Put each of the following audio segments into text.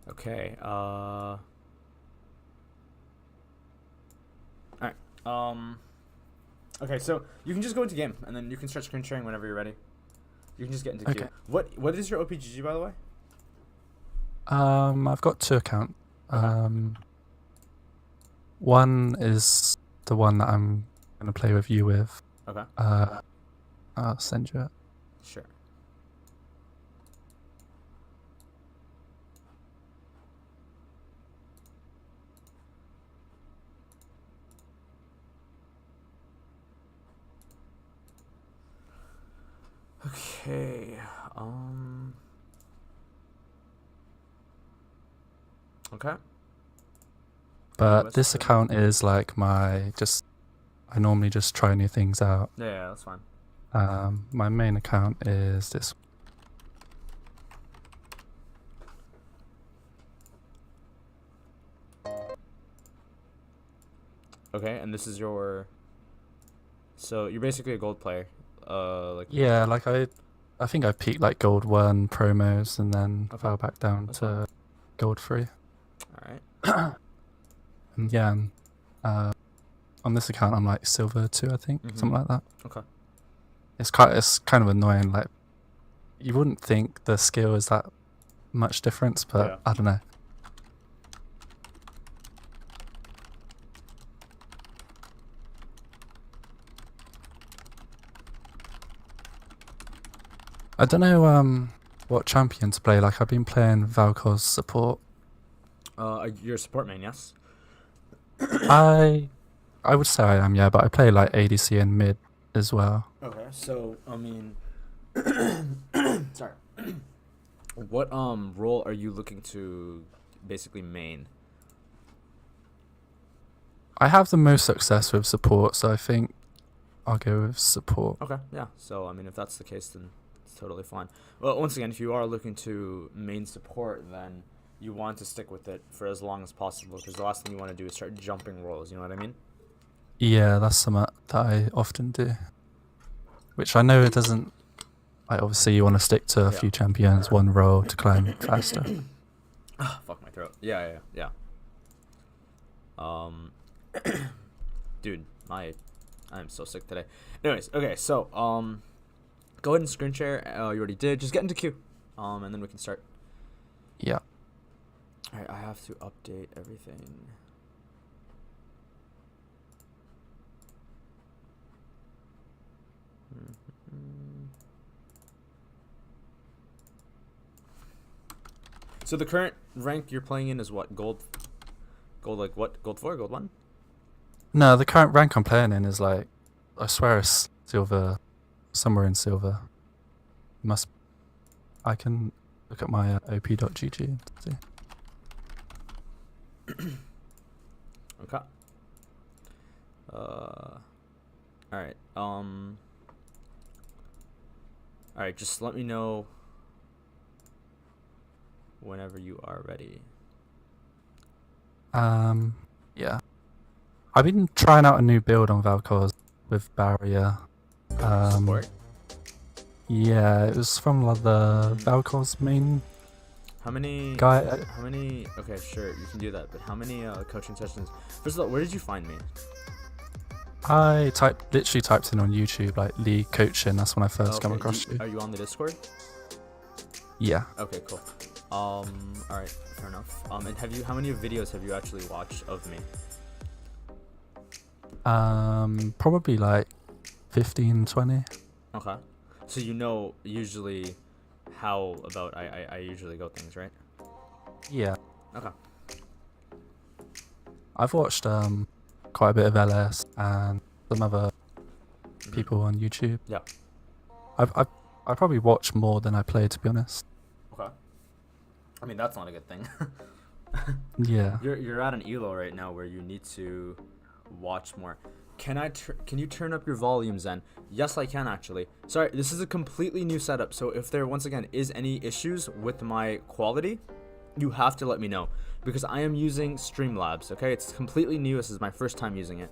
Okay. All right. Okay, so you can just go into game, and then you can start screen sharing whenever you're ready. You can just get into queue. Okay. What is your OPGG, by the way? I've got two accounts. Okay. One is the one that I'm gonna play with you with. Okay. I'll send you it. Sure. Okay. Okay. But What's this the... account is like my just. I normally just try new things out. Yeah, that's fine. My main account is this. Okay, and this is your... So you're basically a gold player. Like... Yeah, like I think I peaked like gold 1 promos and then Okay. fell back down That's fine. to gold 3. All right. And yeah, on this account I'm like silver 2, I think, Mm-hmm. something like that. Okay. It's kind of annoying. Like you wouldn't think the skill is that much difference, but Yeah. I don't know. I don't know what champion to play. Like I've been playing Vel Koz support. You're a support main, yes? I I would say I am, yeah, but I play like ADC and mid as well. Okay. So I mean, sorry. What role are you looking to basically main? I have the most success with support, so I think I'll go with support. Okay, yeah. So I mean, if that's the case, then it's totally fine. Well, once again, if you are looking to main support, then you want to stick with it for as long as possible, because the last thing you want to do is start jumping roles. You know what I mean? Yeah, that's something that I often do. Which I know it doesn't. Like obviously you want to stick to a Yeah. few champions, one role to climb faster. Ah, fuck my throat. Yeah. Um, dude, I'm so sick today. Anyways, okay, so go ahead and screen share. You already did. Just get into queue. And then we can start. Yeah. All right, I have to update everything. So the current rank you're playing in is what? Gold like what? Gold 4, gold 1? No, the current rank I'm playing in is like, I swear it's silver, somewhere in silver. Must. I can look at my op.gg and see. Okay. All right. All right, just let me know whenever you are ready. Yeah. I've been trying out a new build on Vel Koz with barrier. Support. Yeah, it was from like the Vel Koz main How many guy. How many? Okay, sure, you can do that. But how many coaching sessions? First of all, where did you find me? I literally typed in on YouTube like League Coaching. That's when I first come across you. Are you on the Discord? Yeah. Okay, cool. All right, fair enough. And how many videos have you actually watched of me? Probably like 15, 20. Okay. So you know usually how about I usually go things, right? Yeah. Okay. I've watched quite a bit of LS and some other people on YouTube. Yeah. I probably watch more than I play, to be honest. Okay. I mean, that's not a good thing. Yeah. You're at an elo right now where you need to watch more. Can you turn up your volume, Zen? Yes, I can actually. Sorry, this is a completely new setup, so if there once again is any issues with my quality, you have to let me know, because I am using Streamlabs. Okay, it's completely new. This is my first time using it.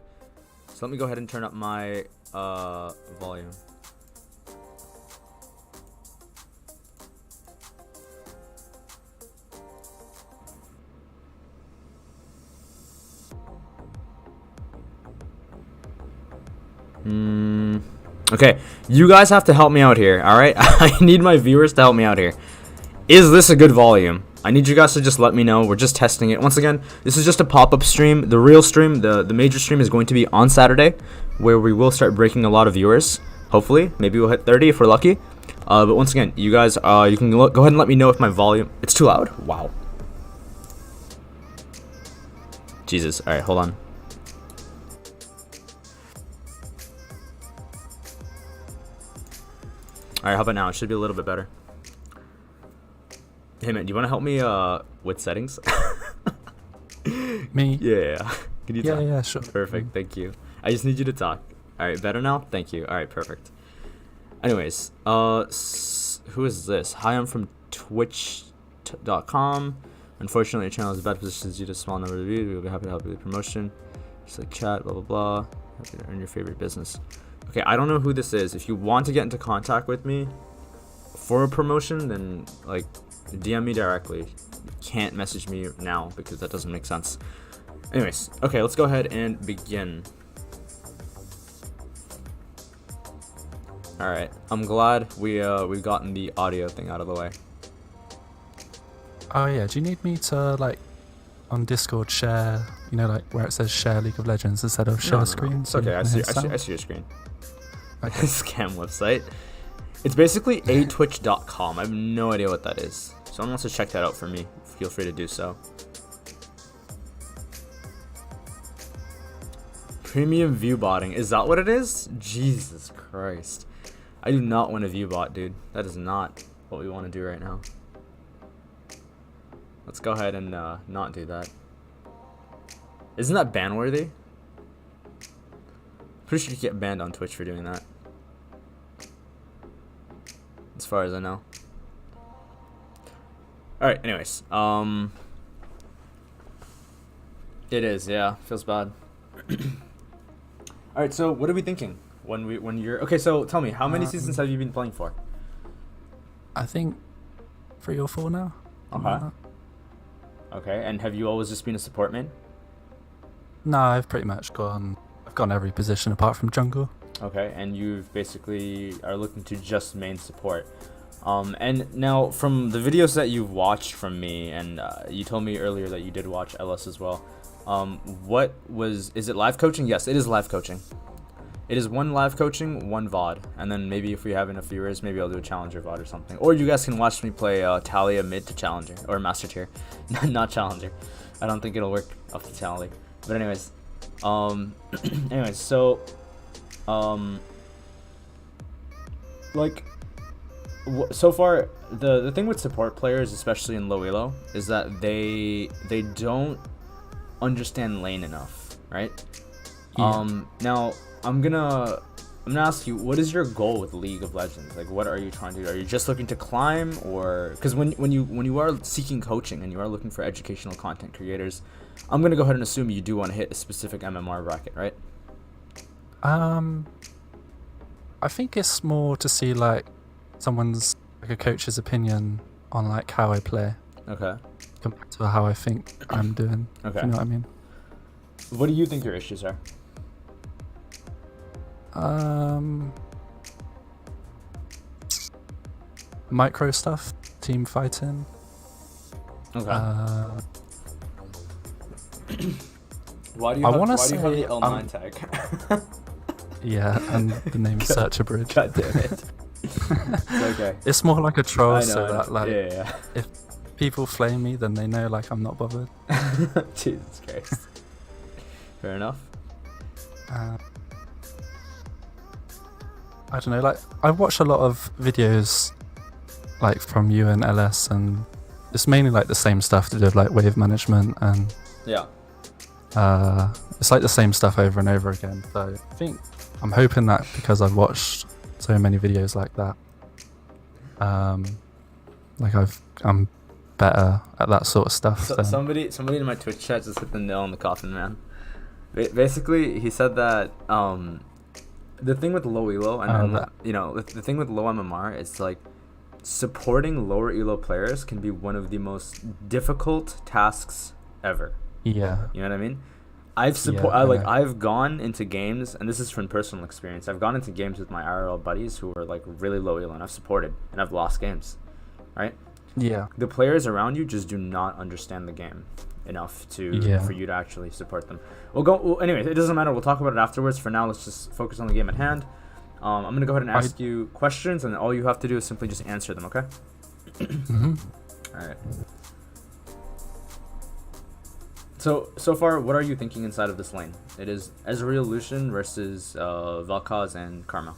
So let me go ahead and turn up my volume. Okay, you guys have to help me out here, alright? I need my viewers to help me out here. Is this a good volume? I need you guys to just let me know. We're just testing it. Once again, this is just a pop-up stream. The real stream, the major stream is going to be on Saturday, where we will start breaking a lot of viewers. Hopefully. Maybe we'll hit 30 if we're lucky. But once again, you guys, you can go ahead and let me know if my volume... It's too loud? Wow. Jesus. Alright, hold on. Alright, how about now? It should be a little bit better. Hey man, do you want to help me with settings? Me? Yeah. Can you talk? Yeah, sure. Perfect, thank you. I just need you to talk. Alright, better now? Thank you. Alright, perfect. Anyways, who is this? Hi, I'm from twitch.com. Unfortunately, your channel is in bad positions due to a small number of views. We'll be happy to help you with promotion. Just like chat, blah, blah, blah. Happy to earn your favorite business. Okay, I don't know who this is. If you want to get into contact with me for a promotion, then, like, DM me directly. You can't message me now because that doesn't make sense. Anyways, okay, let's go ahead and begin. Alright, I'm glad we've gotten the audio thing out of the way. Oh yeah, do you need me to, like, on Discord share, you know, like where it says share League of Legends instead of share screen? It's okay, I see your screen. Okay. Scam website. It's basically atwitch.com. I have no idea what that is. Someone wants to check that out for me. Feel free to do so. Premium view botting. Is that what it is? Jesus Christ. I do not want a view bot, dude. That is not what we want to do right now. Let's go ahead and not do that. Isn't that ban worthy? Pretty sure you get banned on Twitch for doing that. As far as I know. Alright, anyways. It is, yeah. Feels bad. Alright, so what are we thinking? When you're... Okay, so tell me, how many seasons have you been playing for? I think 3 or 4 now. Okay. Okay, and have you always just been a support main? No, I've pretty much gone every position apart from jungle. Okay, and you've basically are looking to just main support. And now from the videos that you've watched from me, and you told me earlier that you did watch LS as well. Is it live coaching? Yes, it is live coaching. It is 1 live coaching, 1 VOD, and then maybe if we have enough viewers, maybe I'll do a challenger VOD or something. Or you guys can watch me play Talia mid to challenger, or master tier, not challenger. I don't think it'll work up to Talia. But anyways, so, like, so far the thing with support players, especially in low elo, is that they don't understand lane enough, right? Yeah. Now I'm gonna ask you, what is your goal with League of Legends? Like, what are you trying to do? Are you just looking to climb, or because when you are seeking coaching and you are looking for educational content creators, I'm gonna go ahead and assume you do want to hit a specific MMR bracket, right? I think it's more to see like someone's, like a coach's opinion on like how I play. Okay. Compared to how I think I'm doing. Okay. If you know what I mean? What do you think your issues are? Micro stuff, team fighting. Okay. Why do you have the L9 tag? Yeah, and the name is Searcher Bridge. God damn it. It's okay. It's more like a troll, I know, so that like yeah. if people flame me, then they know like I'm not bothered. Jesus Christ. Fair enough. I don't know, like I watch a lot of videos like from you and LS, and it's mainly like the same stuff to do with like wave management, and Yeah. it's like the same stuff over and over again. So I think I'm hoping that because I've watched so many videos like that, like I'm better at that sort of stuff. So, somebody in my Twitch chat just hit the nail on the coffin, man. Basically, he said that the thing with low elo and the thing with low MMR is like supporting lower elo players can be one of the most difficult tasks ever. Yeah. You know what I mean? I've gone into games, and this is from personal experience. I've gone into games with my IRL buddies who are like really low elo, and I've supported, and I've lost games, right? Yeah. The players around you just do not understand the game enough for you to actually support them. Anyway, it doesn't matter. We'll talk about it afterwards. For now, let's just focus on the game at hand. I'm gonna go ahead and ask you questions, and all you have to do is simply just answer them. Okay? All right. So far, what are you thinking inside of this lane? It is Ezreal, Lucian versus Vel Koz and Karma.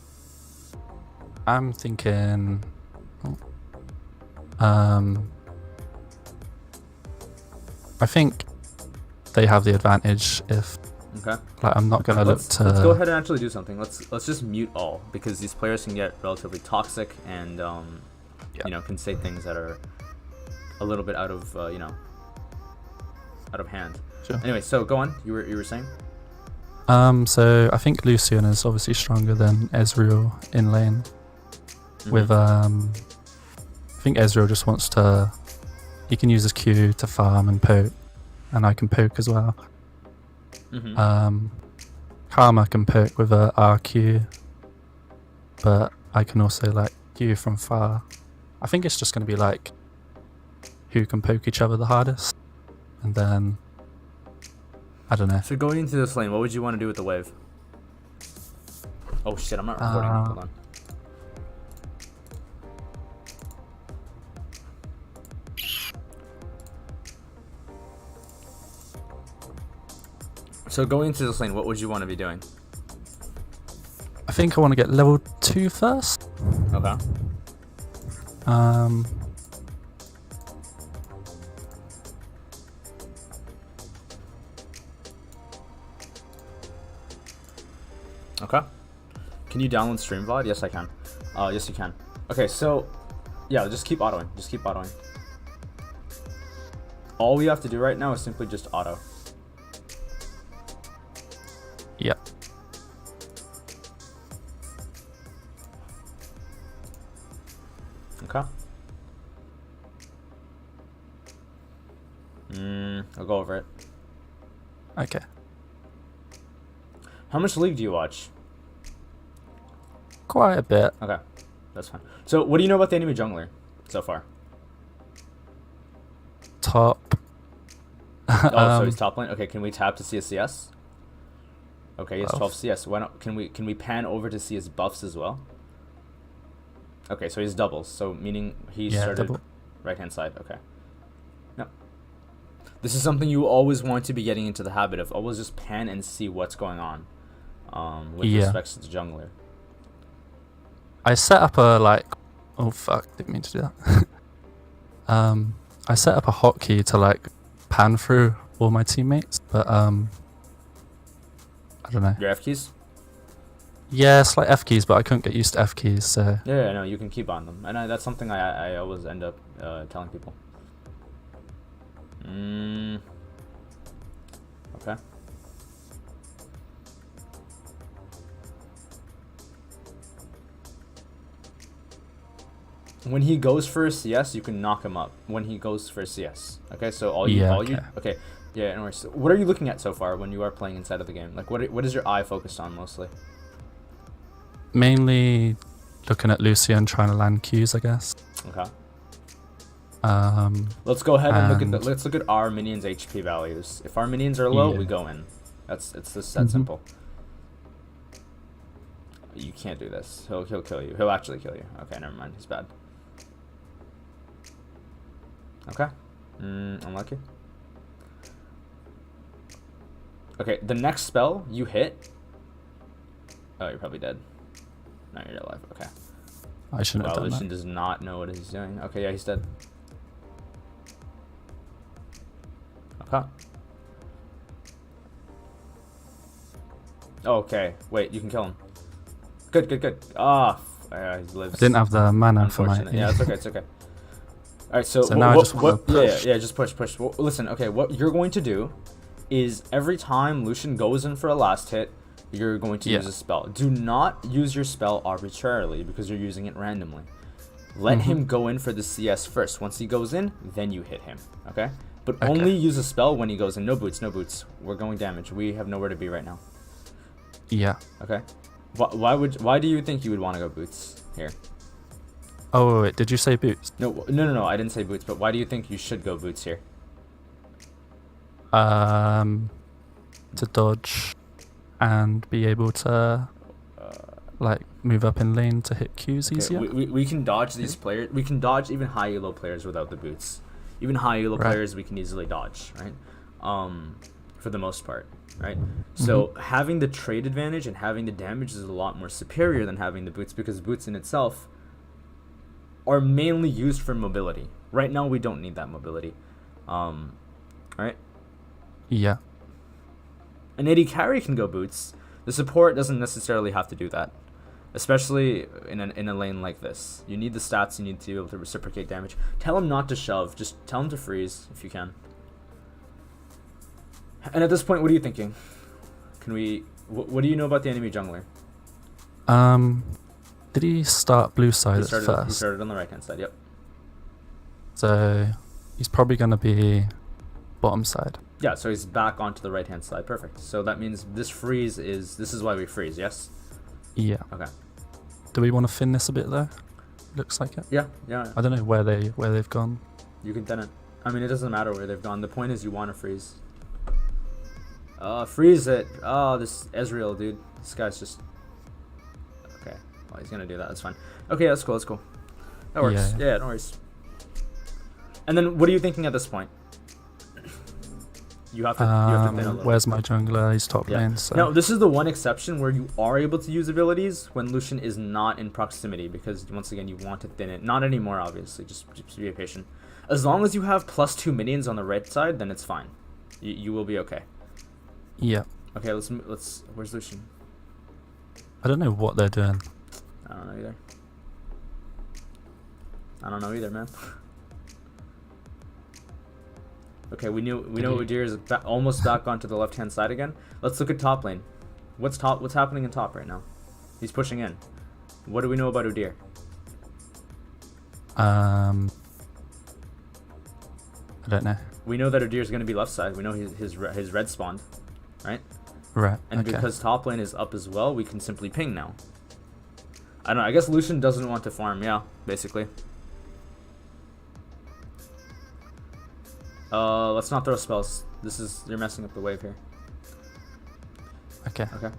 I'm thinking. I think they have the advantage if. Okay. Like, I'm not gonna Let's go ahead and actually do something. Let's just mute all, because these players can get relatively toxic and can say things that are a little bit out of out of hand. Sure. Anyway, so go on. You were saying. So I think Lucian is obviously stronger than Ezreal in lane. With I think Ezreal just wants to. He can use his Q to farm and poke, and I can poke as well. Karma can poke with a RQ, but I can also like Q from far. I think it's just going to be like who can poke each other the hardest, and then I don't know. So going into this lane, what would you want to do with the wave? Oh shit, I'm not recording. Hold on. So going into this lane, what would you want to be doing? I think I want to get level 2 first. Okay. Okay. Can you download stream VOD? Yes, I can. Yes, you can. Okay, so yeah, just keep autoing. Just keep autoing. All we have to do right now is simply just auto. Yep. Okay. I'll go over it. Okay. How much League do you watch? Quite a bit. Okay, that's fine. So what do you know about the enemy jungler so far? Top. Oh, so he's top lane. Okay, can we tap to see his CS? Okay, he has 12 Buff. CS. Why not? Can we pan over to see his buffs as well? Okay, so he's doubles. So meaning he started double. right hand side. Okay. No. This is something you always want to be getting into the habit of. Always just pan and see what's going on. With respects to the jungler. I set up a like. Oh fuck! Didn't mean to do that. I set up a hotkey to like pan through all my teammates, but I don't know. Your F keys? Yeah, it's like F keys, but I couldn't get used to F keys, so. Yeah, no, you can keep on them, and that's something I always end up telling people. Okay. When he goes for a CS, you can knock him up. When he goes for a CS, okay. So okay. Yeah. Anyways, so what are you looking at so far when you are playing inside of the game? Like, what is your eye focused on mostly? Mainly looking at Lucian trying to land Qs, I guess. Okay. Let's go ahead and let's look at our minions' HP values. If our minions are low, we go in. It's just that simple. You can't do this. He'll kill you. He'll actually kill you. Okay, never mind. He's bad. Okay. Unlucky. Okay, the next spell you hit. Oh, you're probably dead. No, you're alive. Okay. I shouldn't have done Lucian that. does not know what he's doing. Okay, yeah, he's dead. Okay. Okay, wait, you can kill him. Good. Ah, he lives. I didn't have the mana for my. Yeah, it's okay. All right, so now I just want to push. Yeah, just push. Well, listen, okay, what you're going to do is every time Lucian goes in for a last hit, you're going to use a spell. Do not use your spell arbitrarily because you're using it randomly. Let him go in for the CS first. Once he goes in, then you hit him, okay? But Okay. only use a spell when he goes in. No boots, no boots. We're going damage. We have nowhere to be right now. Yeah. Okay. Why do you think you would want to go boots here? Oh, wait, did you say boots? No. I didn't say boots, but why do you think you should go boots here? To dodge and be able to like move up in lane to hit Qs Okay, easier. we can dodge these players. We can dodge even high elo players without the boots. Even high elo Right. players we can easily dodge, right? For the most part, right? So having the trade advantage and having the damage is a lot more superior than having the boots, because boots in itself are mainly used for mobility. Right now we don't need that mobility. Right? Yeah. An AD carry can go boots. The support doesn't necessarily have to do that, especially in a lane like this. You need the stats. You need to be able to reciprocate damage. Tell him not to shove. Just tell him to freeze if you can. And at this point, what are you thinking? Can we? What do you know about the enemy jungler? Did he start blue side He at started. first? He started on the right hand side. Yep. So he's probably gonna be bottom side. Yeah. So he's back onto the right hand side. Perfect. So that means this freeze is. This is why we freeze. Yes. Yeah. Okay. Do we want to thin this a bit though? Looks like it. Yeah. Yeah. I don't know where they've gone. You can thin it. I mean, it doesn't matter where they've gone. The point is you want to freeze. Freeze it. Oh, this Ezreal, dude. This guy's just... Okay. Well, he's gonna do that. That's fine. Okay, that's cool. That's cool. That works. Yeah, no worries. And then, what are you thinking at this point? You have to thin a little. Where's my jungler? He's top lane. So. Now, this is the one exception where you are able to use abilities when Lucian is not in proximity, because once again, you want to thin it. Not anymore, obviously. Just be patient. As long as you have +2 minions on the right side, then it's fine. You will be okay. Yeah. Okay, let's. Where's Lucian? I don't know what they're doing. I don't know either, man. Okay, we know Udyr is almost back onto the left hand side again. Let's look at top lane. What's happening in top right now? He's pushing in. What do we know about Udyr? I don't know. We know that Udyr is going to be left side. We know his red spawned, right? Right. And okay. because top lane is up as well, we can simply ping now. I don't know. I guess Lucian doesn't want to farm. Yeah, basically. Let's not throw spells. You're messing up the wave here. Okay. Okay.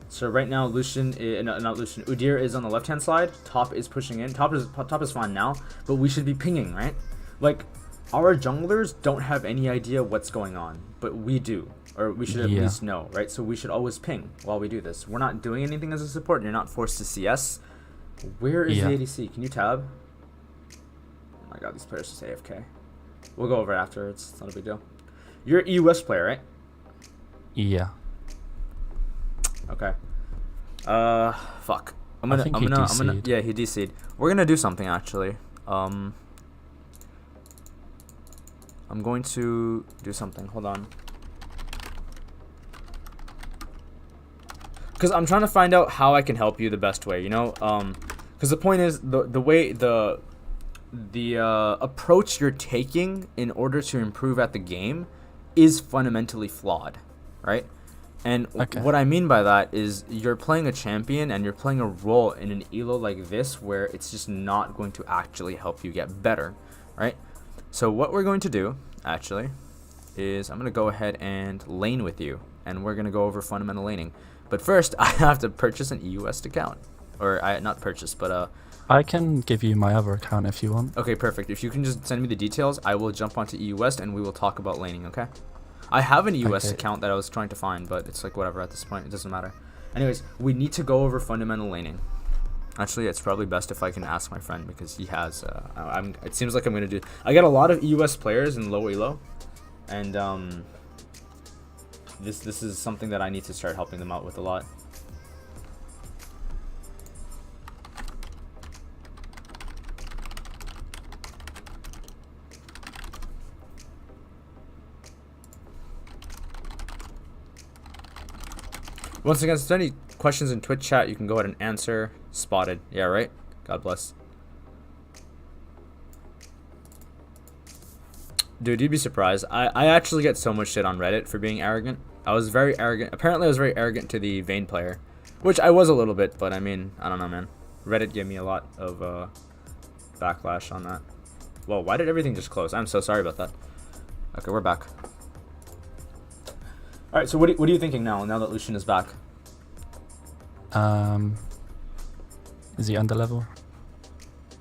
So right now, Udyr is on the left hand side. Top is pushing in. Top is fine now, but we should be pinging, right? Like, our junglers don't have any idea what's going on, but we do, or we should at least know, right? So we should always ping while we do this. We're not doing anything as a support, and you're not forced to CS. Where is the ADC? Can you tab? Oh my god, these players just AFK. We'll go over it after. It's not a big deal. You're an EUS player, right? Yeah. Okay. Fuck. I'm gonna. Yeah, he DC'd. We're gonna do something actually. I'm going to do something. Hold on. Because I'm trying to find out how I can help you the best way. You know. Because the point is the way the approach you're taking in order to improve at the game is fundamentally flawed, right? And what I mean by that is you're playing a champion and you're playing a role in an elo like this where it's just not going to actually help you get better, right? So what we're going to do, actually, is I'm going to go ahead and lane with you, and we're going to go over fundamental laning. But first, I have to purchase an EUS account. Or, not purchase, but... I can give you my other account if you want. Okay, perfect. If you can just send me the details, I will jump onto EUS and we will talk about laning, okay? I have an EUS account that I was trying to find, but it's like whatever at this point. It doesn't matter. Anyways, we need to go over fundamental laning. Actually, it's probably best if I can ask my friend because he has... it seems like I'm going to do... I got a lot of EUS players in low elo, and this is something that I need to start helping them out with a lot. Once again, if there's any questions in Twitch chat, you can go ahead and answer. Spotted. Yeah, right? God bless. Dude, you'd be surprised. I actually get so much shit on Reddit for being arrogant. I was very arrogant. Apparently, I was very arrogant to the Vayne player, which I was a little bit, but I mean, I don't know, man. Reddit gave me a lot of backlash on that. Whoa, why did everything just close? I'm so sorry about that. Okay, we're back. All right, so what are you thinking now that Lucian is back? Is he under level?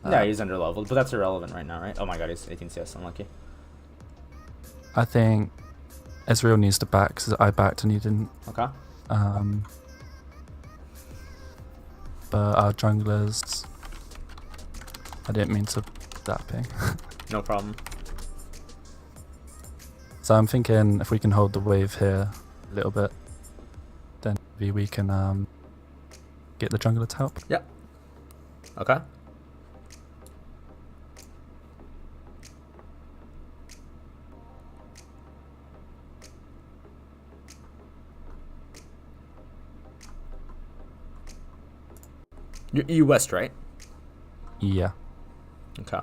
Yeah, he's under leveled, but that's irrelevant right now, right? Oh my god, he's 18 CS, unlucky. I think Ezreal needs to back because I backed and he didn't. Okay. But our junglers, I didn't mean to that ping. No problem. So I'm thinking if we can hold the wave here a little bit, then maybe we can get the jungler to help. Yeah. Okay. You're EU West, right? Yeah. Okay.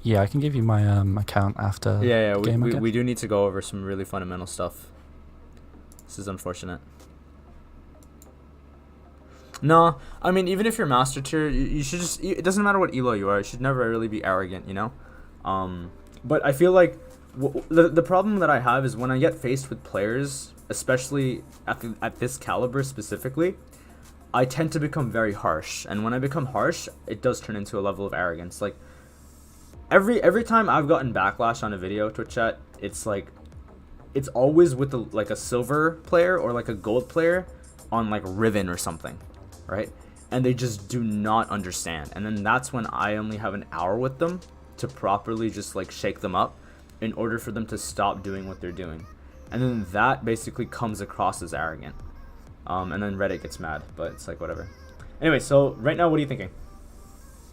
Yeah, I can give you my account after. Yeah, the game again. we do need to go over some really fundamental stuff. This is unfortunate. No, I mean, even if you're master tier, you should just, it doesn't matter what elo you are, you should never really be arrogant, you know? But I feel like the problem that I have is when I get faced with players, especially at this caliber specifically, I tend to become very harsh. And when I become harsh, it does turn into a level of arrogance. Like, every time I've gotten backlash on a video, Twitch chat, it's like, it's always with like a silver player or like a gold player on like Riven or something, right? And they just do not understand. And then that's when I only have an hour with them to properly just like shake them up in order for them to stop doing what they're doing. And then that basically comes across as arrogant. And then Reddit gets mad, but it's like whatever. Anyway, so right now, what are you thinking?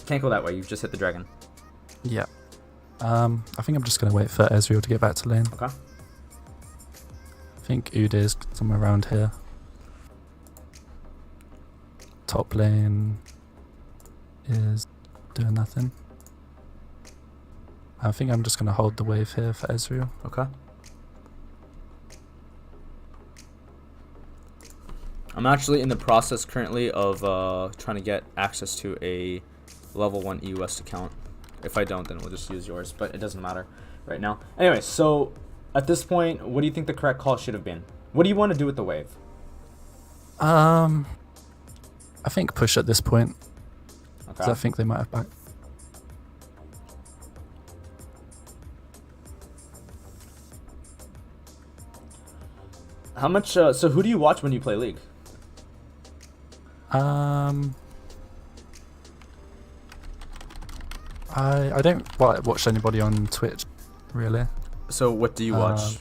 Can't go that way. You've just hit the dragon. Yeah. I think I'm just going to wait for Ezreal to get back to lane. Okay. I think Udyr is somewhere around here. Top lane is doing nothing. I think I'm just going to hold the wave here for Ezreal. Okay. I'm actually in the process currently of trying to get access to a level 1 EU West account. If I don't, then we'll just use yours, but it doesn't matter right now. Anyway, so at this point, what do you think the correct call should have been? What do you want to do with the wave? I think push at this point. Okay. 'Cause I think they might have back. How much? So who do you watch when you play League? I don't watch anybody on Twitch, really. So what do you watch?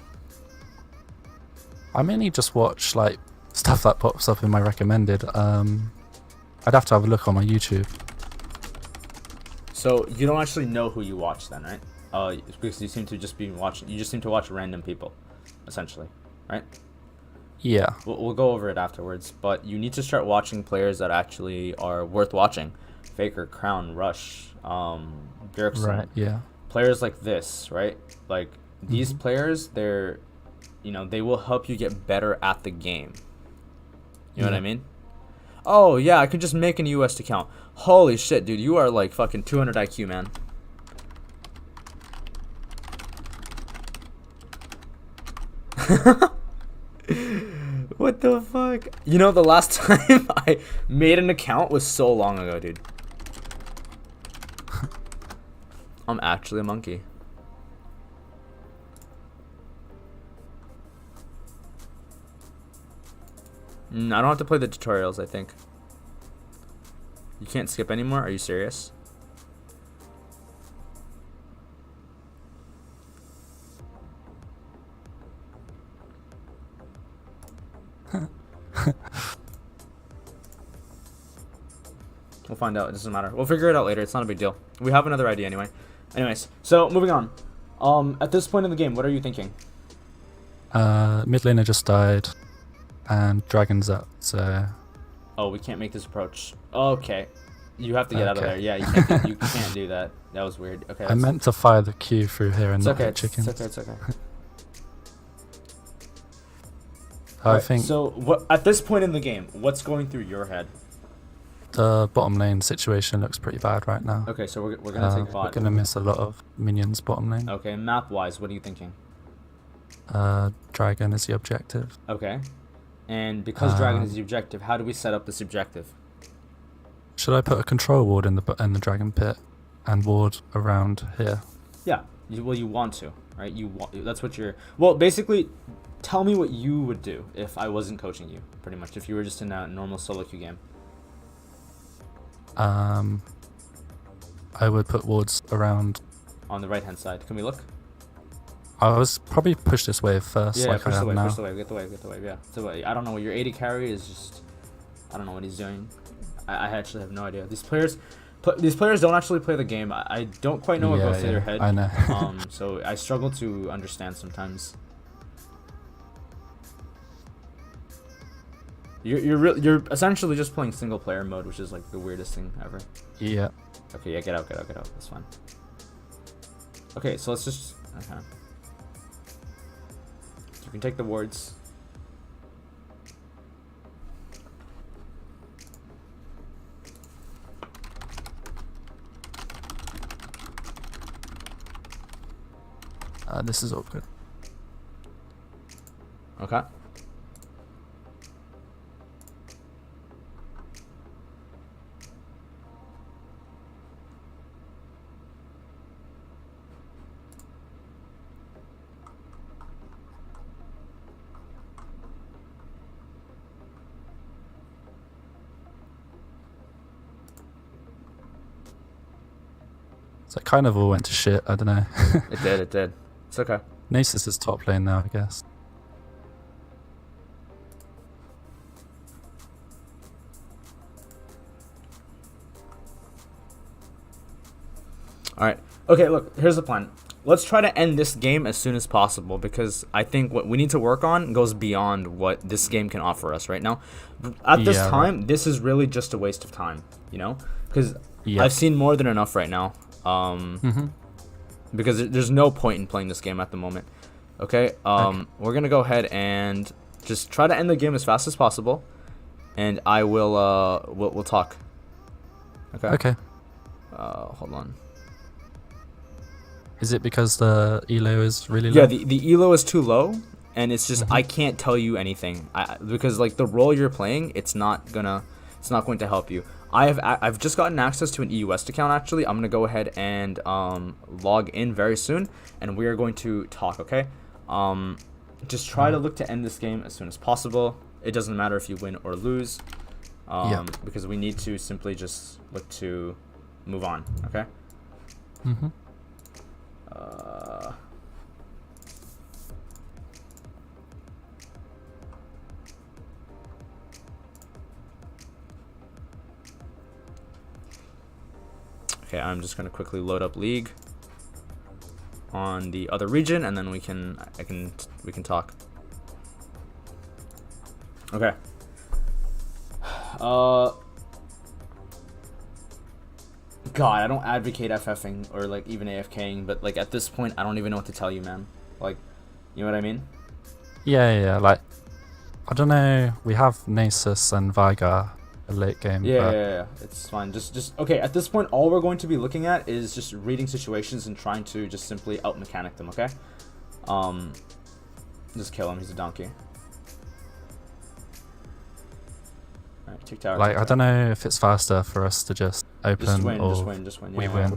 I mainly just watch like stuff that pops up in my recommended. I'd have to have a look on my YouTube. So you don't actually know who you watch then, right? Because you seem to just be watching. You just seem to watch random people, essentially, right? Yeah. We'll go over it afterwards, but you need to start watching players that actually are worth watching. Faker, Crown, Rush, Bjergsen. Right. Yeah. Players like this, right? Like these players, they're, they will help you get better at the game. You know what I mean? Oh yeah, I can just make an US account. Holy shit, dude, you are like fucking 200 IQ, man. What the fuck? You know, the last time I made an account was so long ago, dude. I'm actually a monkey. I don't have to play the tutorials, I think. You can't skip anymore? Are you serious? We'll find out. It doesn't matter. We'll figure it out later. It's not a big deal. We have another idea anyway. Anyways, so moving on. At this point in the game, what are you thinking? Mid laner just died, and dragon's up. So Oh, we can't make this approach. Okay. You have to get out of Okay. there. Yeah, you can't do that. That was weird. Okay. I meant to fire the Q through here and It's not okay. hit chickens. It's okay. I Alright, think so. What at this point in the game? What's going through your head? the bottom lane situation looks pretty bad right now. Okay, so we're gonna take We're bot. gonna miss a lot of minions bottom lane. Okay, map wise, what are you thinking? Dragon is the objective. Okay, and because dragon is the objective, how do we set up this objective? Should I put a control ward in the dragon pit and ward around here? Yeah, you want to, right? That's what you're. Well, basically, tell me what you would do if I wasn't coaching you. Pretty much, if you were just in a normal solo queue game. I would put wards around. On the right hand side, can we look? I was probably push this wave first, Yeah, like I push the have wave, now. push the wave, get the wave. Yeah, so I don't know what your 80 carry is. Just I don't know what he's doing. I actually have no idea. These players don't actually play the game. I don't quite know what goes through their head. I know. So I struggle to understand sometimes. You're essentially just playing single player mode, which is like the weirdest thing ever. Yeah. Okay, yeah, get out. That's fine. Okay, so let's just okay. You can take the wards. This is all good. Okay. So it kind of all went to shit. I don't know. It did. It's okay. Nasus is top lane now, I guess. All right. Okay, look, here's the plan. Let's try to end this game as soon as possible because I think what we need to work on goes beyond what this game can offer us right now. At this time, this is really just a waste of time, you know? Because I've seen more than enough right now. Because there's no point in playing this game at the moment. Okay? We're going to go ahead and just try to end the game as fast as possible. And I will, we'll talk. Okay? Okay. Hold on. Is it because the elo is really low? Yeah, the elo is too low, and it's just I can't tell you anything because like the role you're playing, it's not going to help you. I've just gotten access to an EU West account actually. I'm gonna go ahead and log in very soon, and we are going to talk. Okay, just try to look to end this game as soon as possible. It doesn't matter if you win or lose, because we need to simply just look to move on. Okay. Okay, I'm just gonna quickly load up League on the other region, and then we can talk. Okay. God, I don't advocate FFing or like even AFKing, but like at this point, I don't even know what to tell you, man. Like, you know what I mean? Yeah. Like, I don't know. We have Nasus and Vigar a late game. Yeah. It's fine. Just okay. At this point, all we're going to be looking at is just reading situations and trying to just simply out mechanic them. Okay. Just kill him. He's a donkey. Alright, take tower. Like, I don't know if it's faster for us to just open Just win. or Just win. we Yeah.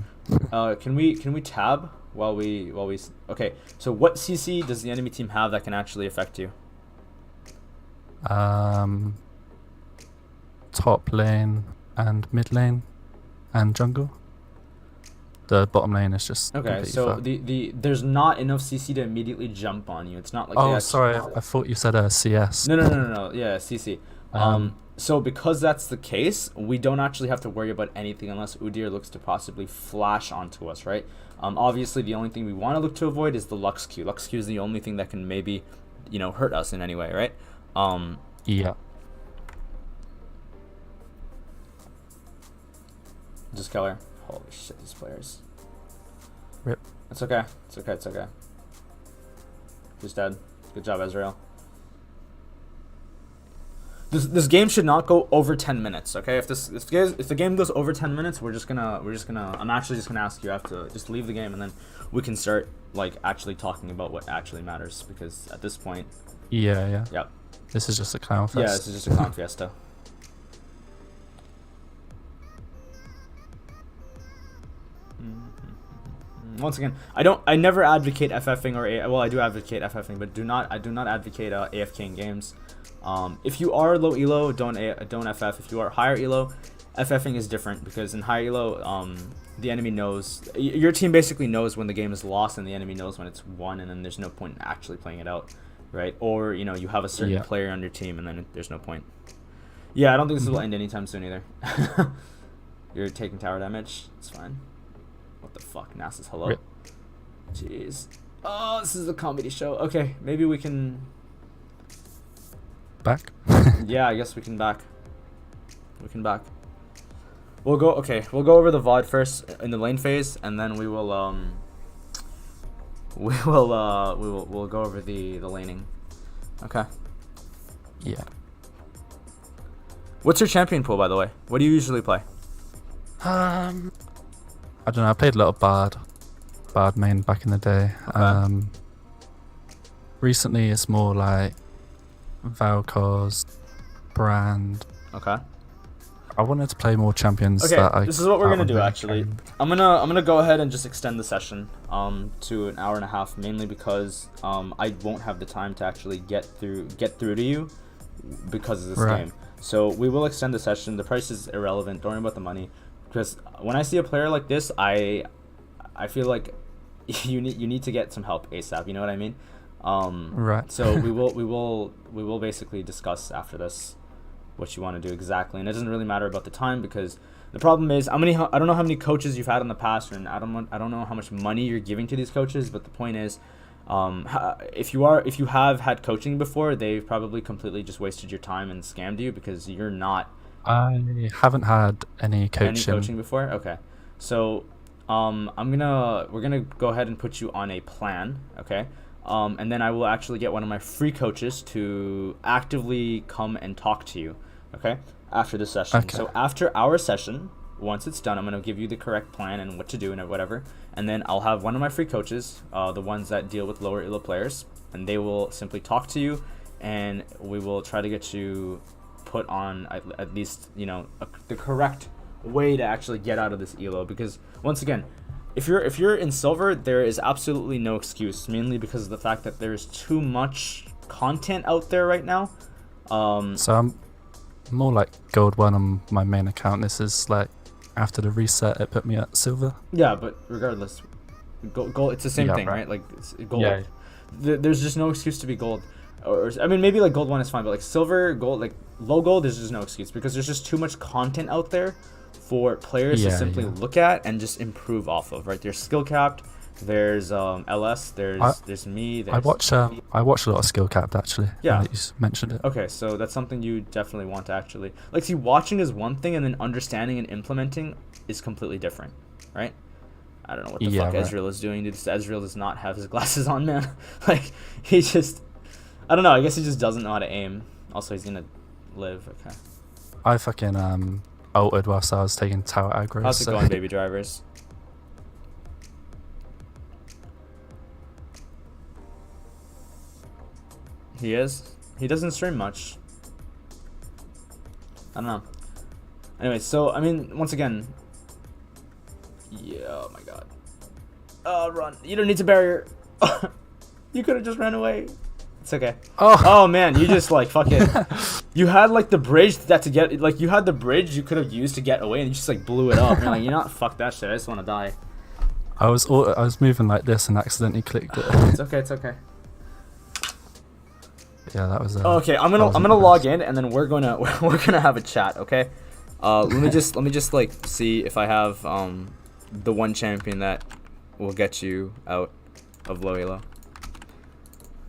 win. Can we tab while we okay? So what CC does the enemy team have that can actually affect you? Top lane and mid lane and jungle. The bottom lane is just Okay. So fucked. there's not enough CC to immediately jump on you. It's not like Oh, sorry. I thought you said CS. No. Yeah, CC. So because that's the case, we don't actually have to worry about anything unless Udyr looks to possibly flash onto us, right? Obviously, the only thing we want to look to avoid is the Lux Q. Lux Q is the only thing that can maybe, hurt us in any way, right? Yeah. Just kill her. Holy shit, these players. Rip. It's okay. It's okay. It's okay. He's dead. Good job, Ezreal. This game should not go over 10 minutes. Okay, if the game goes over 10 minutes, we're just gonna. I'm actually just gonna ask you. I have to just leave the game, and then we can start like actually talking about what actually matters. Because at this point. Yeah. Yep. This is just a clown fest. Yeah, this is just a clown fiesta. Once again, I never advocate FFing well, I do advocate FFing, but I do not advocate AFK in games. If you are low elo, don't FF. If you are higher elo, FFing is different because in higher elo, the enemy knows, your team basically knows when the game is lost and the enemy knows when it's won, and then there's no point in actually playing it out, right? Or you know, you have a certain player on your team and then there's no point. Yeah, I don't think this will end anytime soon either. You're taking tower damage. It's fine. What the fuck? Nasa's hello. Rip. Jeez. Oh, this is a comedy show. Okay, maybe we can. Back. Yeah, I guess we can back. We can back. We'll go. Okay, we'll go over the VOD first in the lane phase, and then we will we'll go over the laning. Okay. Yeah. What's your champion pool, by the way? What do you usually play? I don't know. I played a lot of Bard main back in the day. Okay. Recently, it's more like Vel Koz, Brand. Okay. I wanted to play more champions. Okay, that this is what we're gonna do. really Actually, trained. I'm gonna go ahead and just extend the session to an hour and a half, mainly because I won't have the time to actually get through to you because of this game. So we will extend the session. The price is irrelevant. Don't worry about the money, because when I see a player like this, I feel like you need to get some help ASAP. You know what I mean? Right. So we will basically discuss after this what you want to do exactly, and it doesn't really matter about the time, because the problem is I don't know how many coaches you've had in the past, and I don't know how much money you're giving to these coaches, but the point is, if you have had coaching before, they've probably completely just wasted your time and scammed you, because you're not. I haven't had any coaching. Any coaching before? Okay, so we're gonna go ahead and put you on a plan, okay? And then I will actually get one of my free coaches to actively come and talk to you, okay, after the session. Okay. So after our session, once it's done, I'm going to give you the correct plan and what to do and whatever. And then I'll have one of my free coaches, the ones that deal with lower elo players, and they will simply talk to you, and we will try to get you put on at least, you know, the correct way to actually get out of this elo. Because once again, if you're in silver, there is absolutely no excuse, mainly because of the fact that there's too much content out there right now. So I'm more like gold 1 on my main account. This is like after the reset, it put me at silver. Yeah, but regardless, gold it's the same thing, right? Like it's gold. Yeah. There's just no excuse to be gold. Or I mean, maybe like gold 1 is fine, but like silver, gold, like low gold, there's just no excuse, because there's just too much content out there for players to simply look at and just improve off of, right? There's skill capped, there's LS, there's me. I watch a lot of skill capped, actually. Yeah, now that you mentioned it. Okay, so that's something you definitely want to actually like. See, watching is one thing, and then understanding and implementing is completely different, right? I don't know what the fuck Ezreal is doing. Dude, Ezreal does not have his glasses on, man. Like he just, I don't know. I guess he just doesn't know how to aim. Also, he's gonna live. Okay. I fucking altered whilst I was taking tower aggro. How's it going, baby drivers? He is. He doesn't stream much. I don't know. Anyway, so I mean, once again. Yeah. Oh my god. Oh, run! You don't need to barrier. You could have just ran away. It's okay. Oh man, you just like fucking. You had like the bridge you had the bridge you could have used to get away, and you just like blew it up. You're like, you know what? Fuck that shit. I just want to die. I was moving like this and accidentally clicked it. It's okay. It's okay. Yeah, that was. Okay, I'm gonna log in, and then we're gonna have a chat. Okay. Let me just like see if I have the one champion that will get you out of low elo.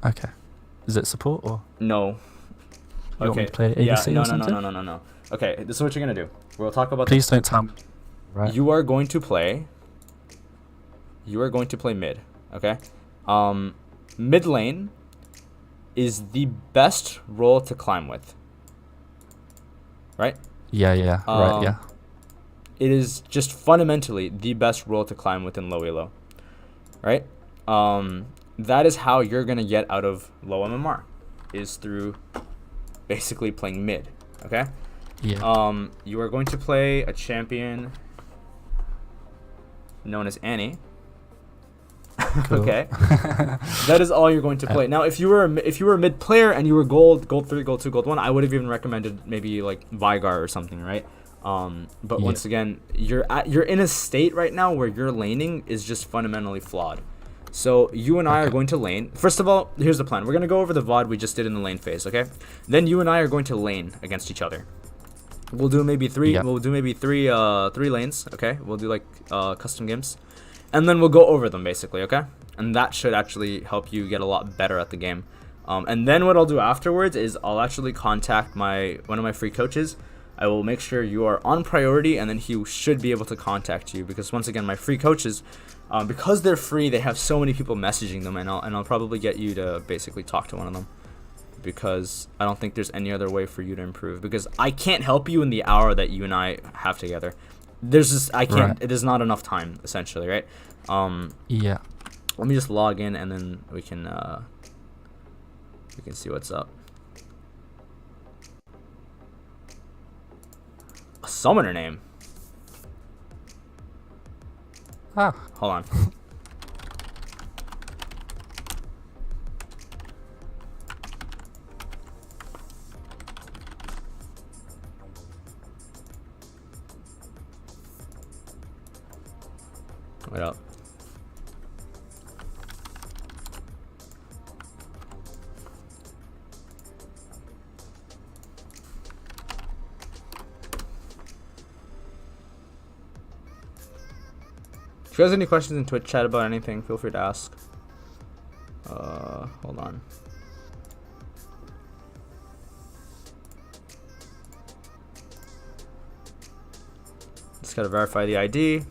Okay. Is it support or? No. You want me to play ADC or something? No. Okay, this is what you're gonna do. We'll talk about. Please don't tell me. Right. You are going to play mid, okay? Mid lane is the best role to climb with, right? Yeah. Right. Yeah. It is just fundamentally the best role to climb with in low elo, right? That is how you're gonna get out of low MMR, is through basically playing mid, okay? Yeah. You are going to play a champion known as Annie. Cool. Okay, that is all you're going to play. Now, if you were a mid player and you were gold 3, gold 2, gold 1, I would have even recommended maybe like Vigar or something, right? But Yeah. once again, you're in a state right now where your laning is just fundamentally flawed. So you and I are going to lane. First of all, here's the plan. We're gonna go over the VOD we just did in the lane phase, okay? Then you and I are going to lane against each other. We'll do maybe three. Yeah. We'll do maybe three lanes, okay? We'll do like custom games, and then we'll go over them basically, okay? And that should actually help you get a lot better at the game. And then what I'll do afterwards is I'll actually contact one of my free coaches. I will make sure you are on priority, and then he should be able to contact you, because once again, my free coaches, because they're free, they have so many people messaging them, and I'll probably get you to basically talk to one of them, because I don't think there's any other way for you to improve, because I can't help you in the hour that you and I have together. There's just, I can't, Right. It is not enough time, essentially, right? Yeah. Let me just log in, and then we can see what's up. A summoner name. Ah. Hold on. Wait up. If you guys have any questions in Twitch chat about anything, feel free to ask. Hold on. Just gotta verify the ID.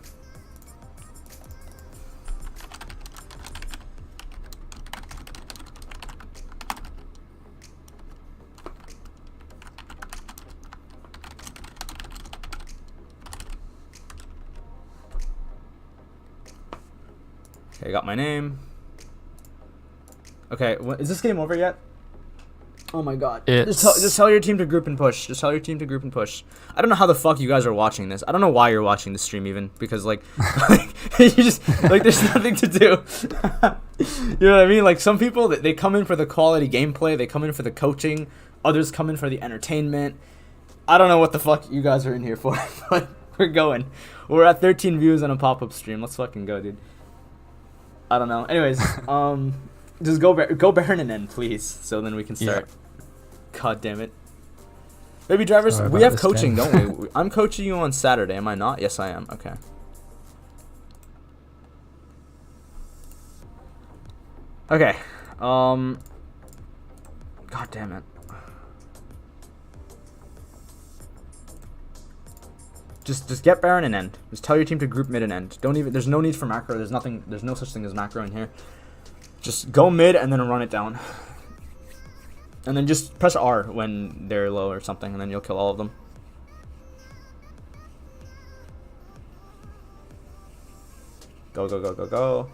Okay, I got my name. Okay, is this game over yet? Oh my god. Just tell your team to group and push. Just tell your team to group and push. I don't know how the fuck you guys are watching this. I don't know why you're watching the stream even, because like, you just like there's nothing to do. You know what I mean? Like some people they come in for the quality gameplay, they come in for the coaching, others come in for the entertainment. I don't know what the fuck you guys are in here for, but we're going. We're at 13 views on a pop-up stream. Let's fucking go, dude. I don't know. Anyways, just go Baron and end, please, so then we can start. Yeah. God damn it. Baby drivers, we have coaching, don't we? I'm coaching you on Saturday, am I not? Yes, I am. Okay. Okay. God damn it. Just get Baron and end. Just tell your team to group mid and end. There's no need for macro. There's no such thing as macro in here. Just go mid and then run it down. And then just press R when they're low or something, and then you'll kill all of them. Go, go, go, go, go.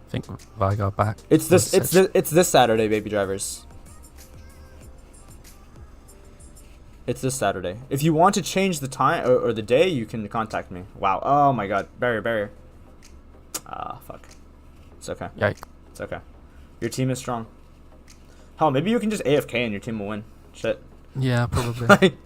I think Vigar back. It's this Saturday, baby drivers. It's this Saturday. If you want to change the time or the day, you can contact me. Wow. Oh my god. Barrier. Ah, fuck. It's okay. Yikes. It's okay. Your team is strong. Hell, maybe you can just AFK and your team will win. Shit. Yeah, probably.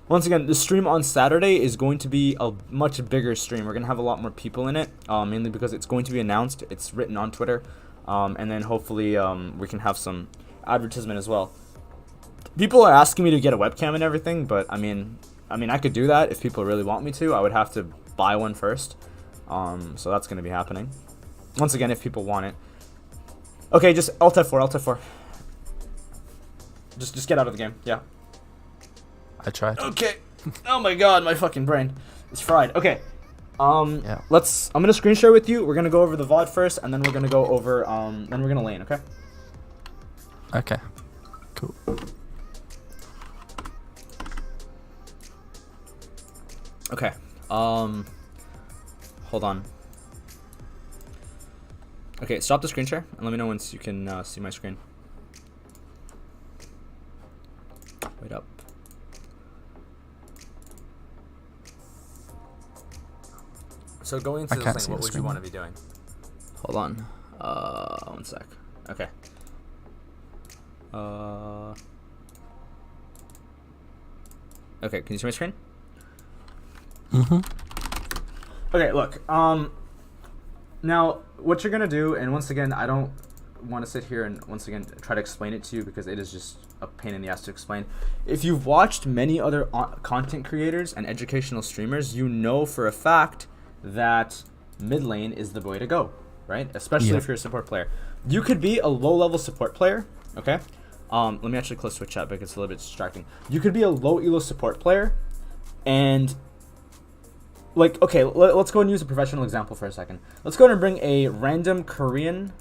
Once again, the stream on Saturday is going to be a much bigger stream. We're going to have a lot more people in it, mainly because it's going to be announced. It's written on Twitter. And then hopefully we can have some advertisement as well. People are asking me to get a webcam and everything, but I mean I could do that if people really want me to. I would have to buy one first. So that's going to be happening. Once again, if people want it. Okay, just Alt F4. Just get out of the game. Yeah. I tried. Okay. Oh my god, my fucking brain. It's fried. Okay. Yeah. I'm gonna screen share with you. We're gonna go over the VOD first, and then we're gonna go over then we're gonna lane, okay? Okay. Cool. Okay. Hold on. Okay, stop the screen share and let me know once you can see my screen. Wait up. So going into this lane, what would you want to be doing? Hold on. 1 sec. Okay. Okay, can you see my screen? Mm-hmm. Okay, look. Now, what you're gonna do, and once again, I don't want to sit here and once again try to explain it to you because it is just a pain in the ass to explain. If you've watched many other content creators and educational streamers, you know for a fact that mid lane is the way to go, right? Especially if you're a support player. You could be a low-level support player, okay? Let me actually close Twitch chat because it's a little bit distracting. You could be a low elo support player, and like, okay, let's go and use a professional example for a second. Let's go ahead and bring a random Korean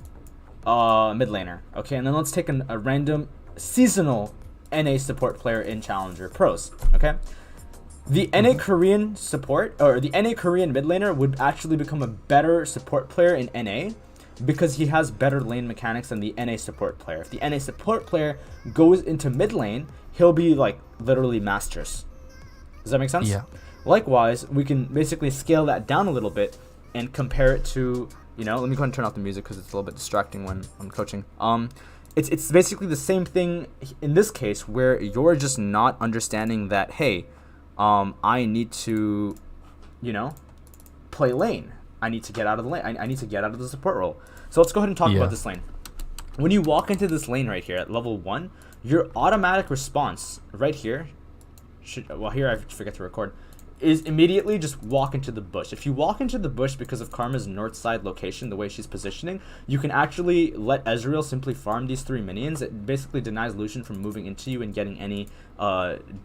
mid laner, okay? And then let's take a random seasonal NA support player in Challenger Pros, okay? The NA Korean support, or the NA Korean mid laner would actually become a better support player in NA because he has better lane mechanics than the NA support player. If the NA support player goes into mid lane, he'll be like literally masters. Does that make sense? Yeah. Likewise, we can basically scale that down a little bit and compare it to, you know, let me go ahead and turn off the music because it's a little bit distracting when I'm coaching. It's basically the same thing in this case where you're just not understanding that, hey, I need to, you know, play lane. I need to get out of the lane. I need to get out of the support role. So let's go ahead and talk about this lane. When you walk into this lane right here at level 1, your automatic response right here, here I forget to record, is immediately just walk into the bush. If you walk into the bush because of Karma's north side location, the way she's positioning, you can actually let Ezreal simply farm these 3 minions. It basically denies Lucian from moving into you and getting any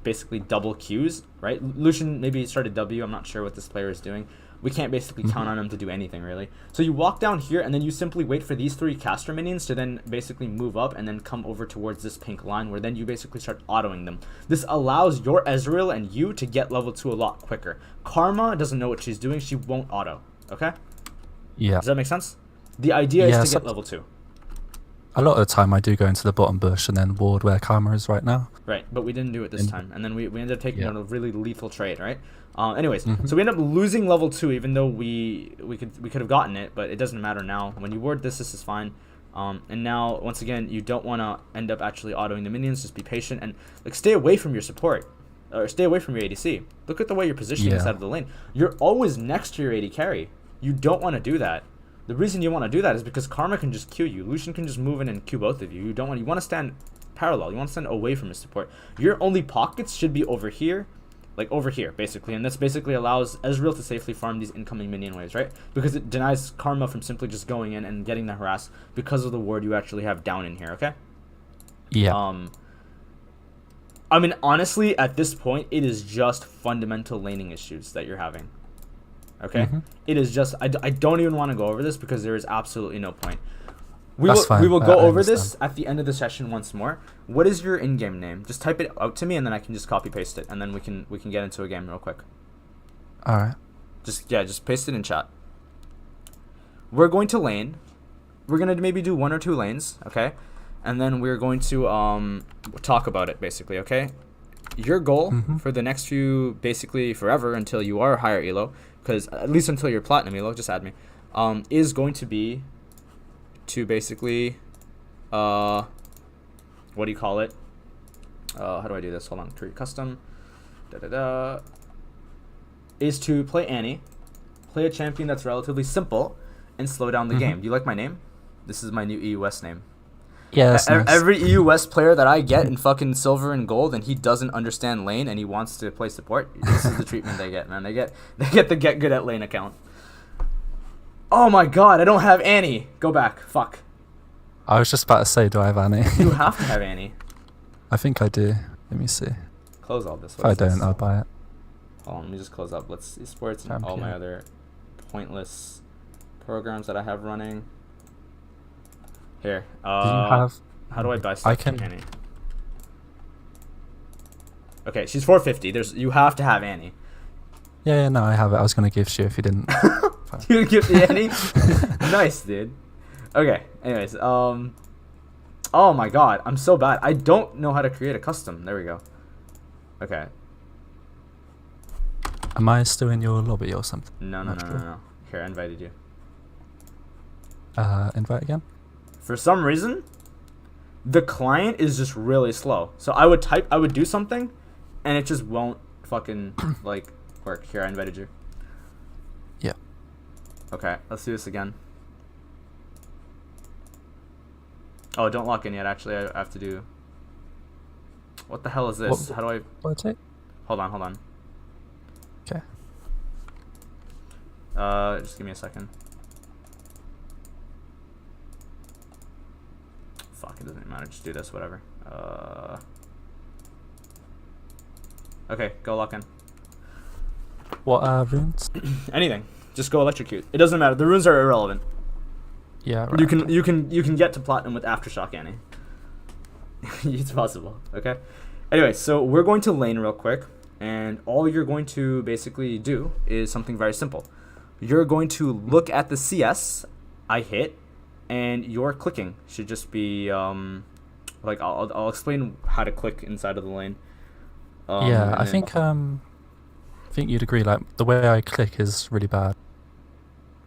basically double Qs, right? Lucian maybe started W, I'm not sure what this player is doing. We can't basically count on him to do anything really. So you walk down here and then you simply wait for these 3 caster minions to then basically move up and then come over towards this pink line where then you basically start autoing them. This allows your Ezreal and you to get level 2 a lot quicker. Karma doesn't know what she's doing, she won't auto, okay? Yeah. Does that make sense? The idea is to get level 2. A lot of the time I do go into the bottom bush and then ward where Karma is right now. Right, but we didn't do it this time. And then we ended up taking a really lethal trade, right? Anyways, so we end up losing level 2 even though we could have gotten it, but it doesn't matter now. When you ward this is fine. And now, once again, you don't want to end up actually autoing the minions. Just be patient and like stay away from your support. Or stay away from your ADC. Look at the way you're positioning inside of the lane. You're always next to your AD carry. You don't want to do that. The reason you want to do that is because Karma can just Q you. Lucian can just move in and Q both of you. You want to stand parallel. You want to stand away from his support. Your only pockets should be over here, like over here, basically. And this basically allows Ezreal to safely farm these incoming minion waves, right? Because it denies Karma from simply just going in and getting the harass because of the ward you actually have down in here, okay? Yeah. I mean, honestly, at this point, it is just fundamental laning issues that you're having. Okay? It is just, I don't even want to go over this because there is absolutely no point. We will go over this at the end of the session once more. What is your in-game name? Just type it out to me and then I can just copy paste it and then we can get into a game real quick. All right. Just paste it in chat. We're going to lane. We're going to maybe do 1 or 2 lanes, okay? And then we're going to talk about it basically, okay? Your goal for the next few, basically forever until you are higher elo, because at least until you're platinum elo, just add me, is going to be to basically, what do you call it? How do I do this? Hold on, create custom. Is to play Annie, play a champion that's relatively simple, and slow down the game. Do you like my name? This is my new EU West name. Yeah, that's nice. Every EU West player that I get in fucking silver and gold, and he doesn't understand lane, and he wants to play support. This is the treatment they get, man. They get the get good at lane account. Oh my god, I don't have Annie. Go back. Fuck. I was just about to say, do I have Annie? You have to have Annie. I think I do. Let me see. close all this. If I don't, I'll buy it. Hold on, let me just close up. Let's see sports and all Champion. my other pointless programs that I have running. Here. Do you have? How do I buy stuff I for can. Annie? Okay, she's 450. You have to have Annie. Yeah, no, I have it. I was gonna give you if you didn't. You give the Annie? Nice, dude. Okay. Anyways, oh my god, I'm so bad. I don't know how to create a custom. There we go. Okay. Am I still in your lobby or something? No. Here, I invited you. Invite again. For some reason, the client is just really slow. So I would do something, and it just won't fucking like work. Here, I invited you. Yeah. Okay, let's do this again. Oh, don't lock in yet. Actually, I have to do. What the hell is this? How do I? What's it? Hold on. Okay. Just give me a second. Fuck, it doesn't matter. Just do this, whatever. Okay, go lock in. What runes? Anything. Just go electrocute. It doesn't matter. The runes are irrelevant. Yeah. Right. You can get to platinum with aftershock, Annie. It's possible. Okay. Anyway, so we're going to lane real quick, and all you're going to basically do is something very simple. You're going to look at the CS I hit, and your clicking should just be like I'll explain how to click inside of the lane. Yeah, I think you'd agree. Like the way I click is really bad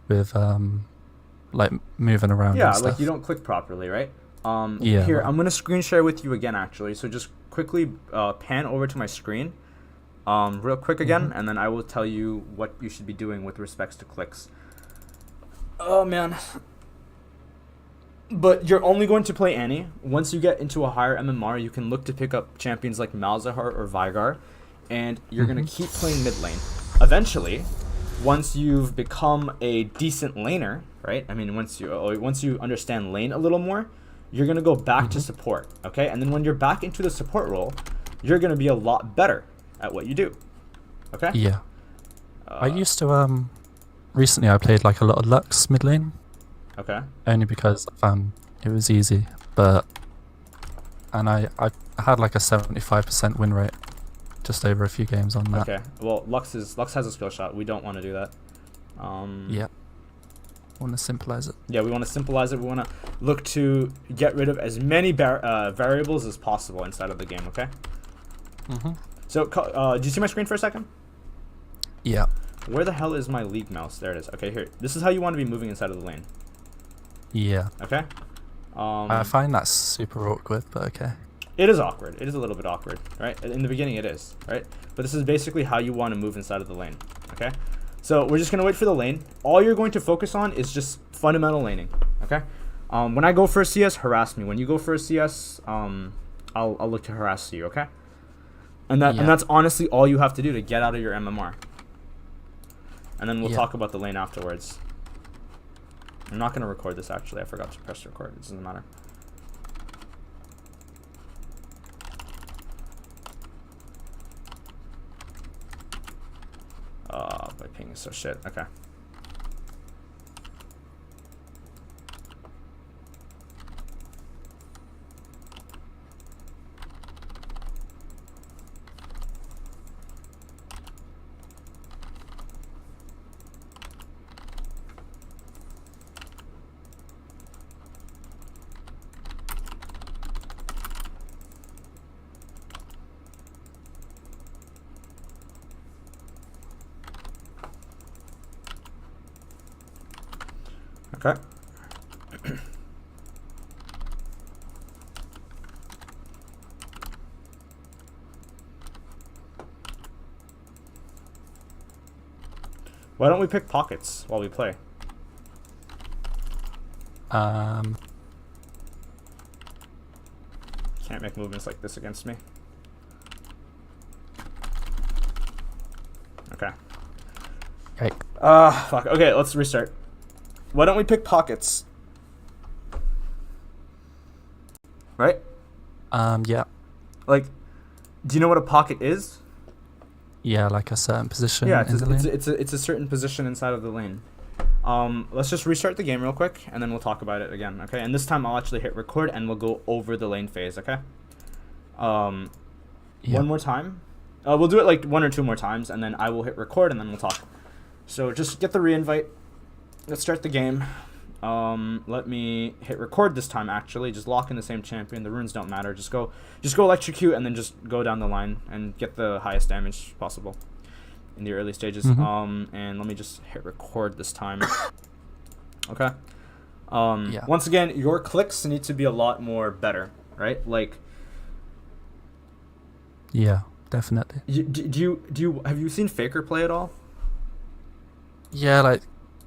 with like moving around. Yeah, and stuff. like you don't click properly, right? Yeah. Here, I'm gonna screen share with you again, actually. So just quickly pan over to my screen, real quick again, and then I will tell you what you should be doing with respects to clicks. Oh man. But you're only going to play Annie. Once you get into a higher MMR, you can look to pick up champions like Malzahar or Vigar, and you're gonna keep playing mid lane. Eventually, once you've become a decent laner, right? I mean, once you understand lane a little more, you're gonna go back to support, okay? And then when you're back into the support role, you're gonna be a lot better at what you do, okay? Yeah. I used to recently I played like a lot of Lux mid lane. Okay. Only because I found it was easy, and I had like a 75% win rate, just over a few games on that. Okay. Well, Lux has a skill shot. We don't want to do that. Yeah. Want to simplify it. Yeah, we want to simplify it. We want to look to get rid of as many variables as possible inside of the game. Okay. So, do you see my screen for a second? Yeah. Where the hell is my league mouse? There it is. Okay, here. This is how you want to be moving inside of the lane. Yeah. Okay. I find that super awkward, but okay. It is awkward. It is a little bit awkward, right? In the beginning, it is, right? But this is basically how you want to move inside of the lane. Okay. So we're just gonna wait for the lane. All you're going to focus on is just fundamental laning. Okay. When I go for a CS, harass me. When you go for a CS, I'll look to harass you. Okay. And that's honestly all you have to do to get out of your MMR. And then we'll talk about the lane afterwards. I'm not gonna record this actually. I forgot to press record. It doesn't matter. My ping is so shit. Okay. Okay. Why don't we pick pockets while we play? Um. Can't make movements like this against me. Okay. Okay. Fuck. Okay, let's restart. Why don't we pick pockets? Right? Yeah. Like, Do you know what a pocket is? Yeah, like a certain position Yeah, in the lane. it's a certain position inside of the lane. Let's just restart the game real quick, and then we'll talk about it again, okay? And this time I'll actually hit record, and we'll go over the lane phase, okay? Yeah. One more time. We'll do it like 1 or 2 more times, and then I will hit record, and then we'll talk. So just get the re-invite. Let's start the game. Let me hit record this time, actually. Just lock in the same champion. The runes don't matter. Just go electrocute, and then just go down the line and get the highest damage possible in the early stages. And let me just hit record this time. Okay. Yeah. Once again, your clicks need to be a lot more better, right? Like, Yeah, definitely. do you have you seen Faker play at all? Yeah, like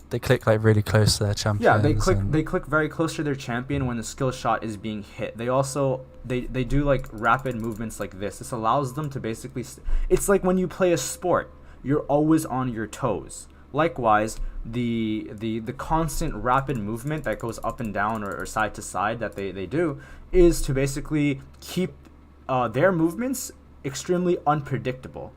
they click like really close to their champions. Yeah, and- they click very close to their champion when the skill shot is being hit. They also they do like rapid movements like this. This allows them to basically it's like when you play a sport, you're always on your toes. Likewise, the constant rapid movement that goes up and down or side to side that they do is to basically keep their movements extremely unpredictable,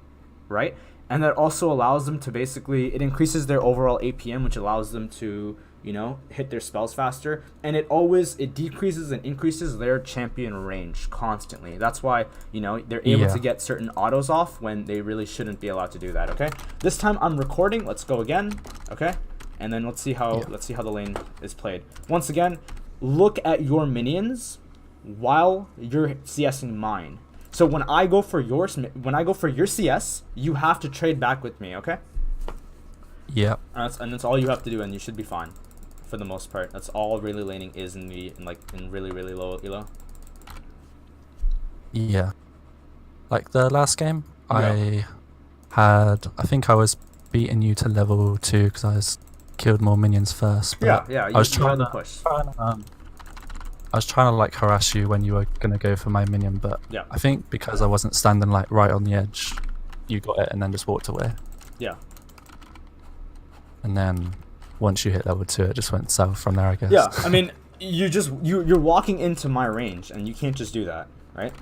right? And that also allows them to basically, it increases their overall APM, which allows them to, you know, hit their spells faster. And it decreases and increases their champion range constantly. That's why, you know, they're able to get certain autos off when they really shouldn't be allowed to do that, okay? This time I'm recording. Let's go again, okay? And then let's see how the lane is played. Once again, look at your minions while you're CSing mine. So when I go for your CS, you have to trade back with me, okay? Yeah. And that's all you have to do, and you should be fine, for the most part. That's all really laning is in really really low elo. Yeah. Like the last game, Yeah. I think I was beating you to level 2 because I killed more minions first. But Yeah. I was you had trying the to push. I was trying to like harass you when you were gonna go for my minion, but Yeah. I think because I wasn't standing like right on the edge, you got it and then just walked away. Yeah. And then once you hit level 2, it just went south from there, I guess. Yeah. I mean, you're walking into my range, and you can't just do that, right?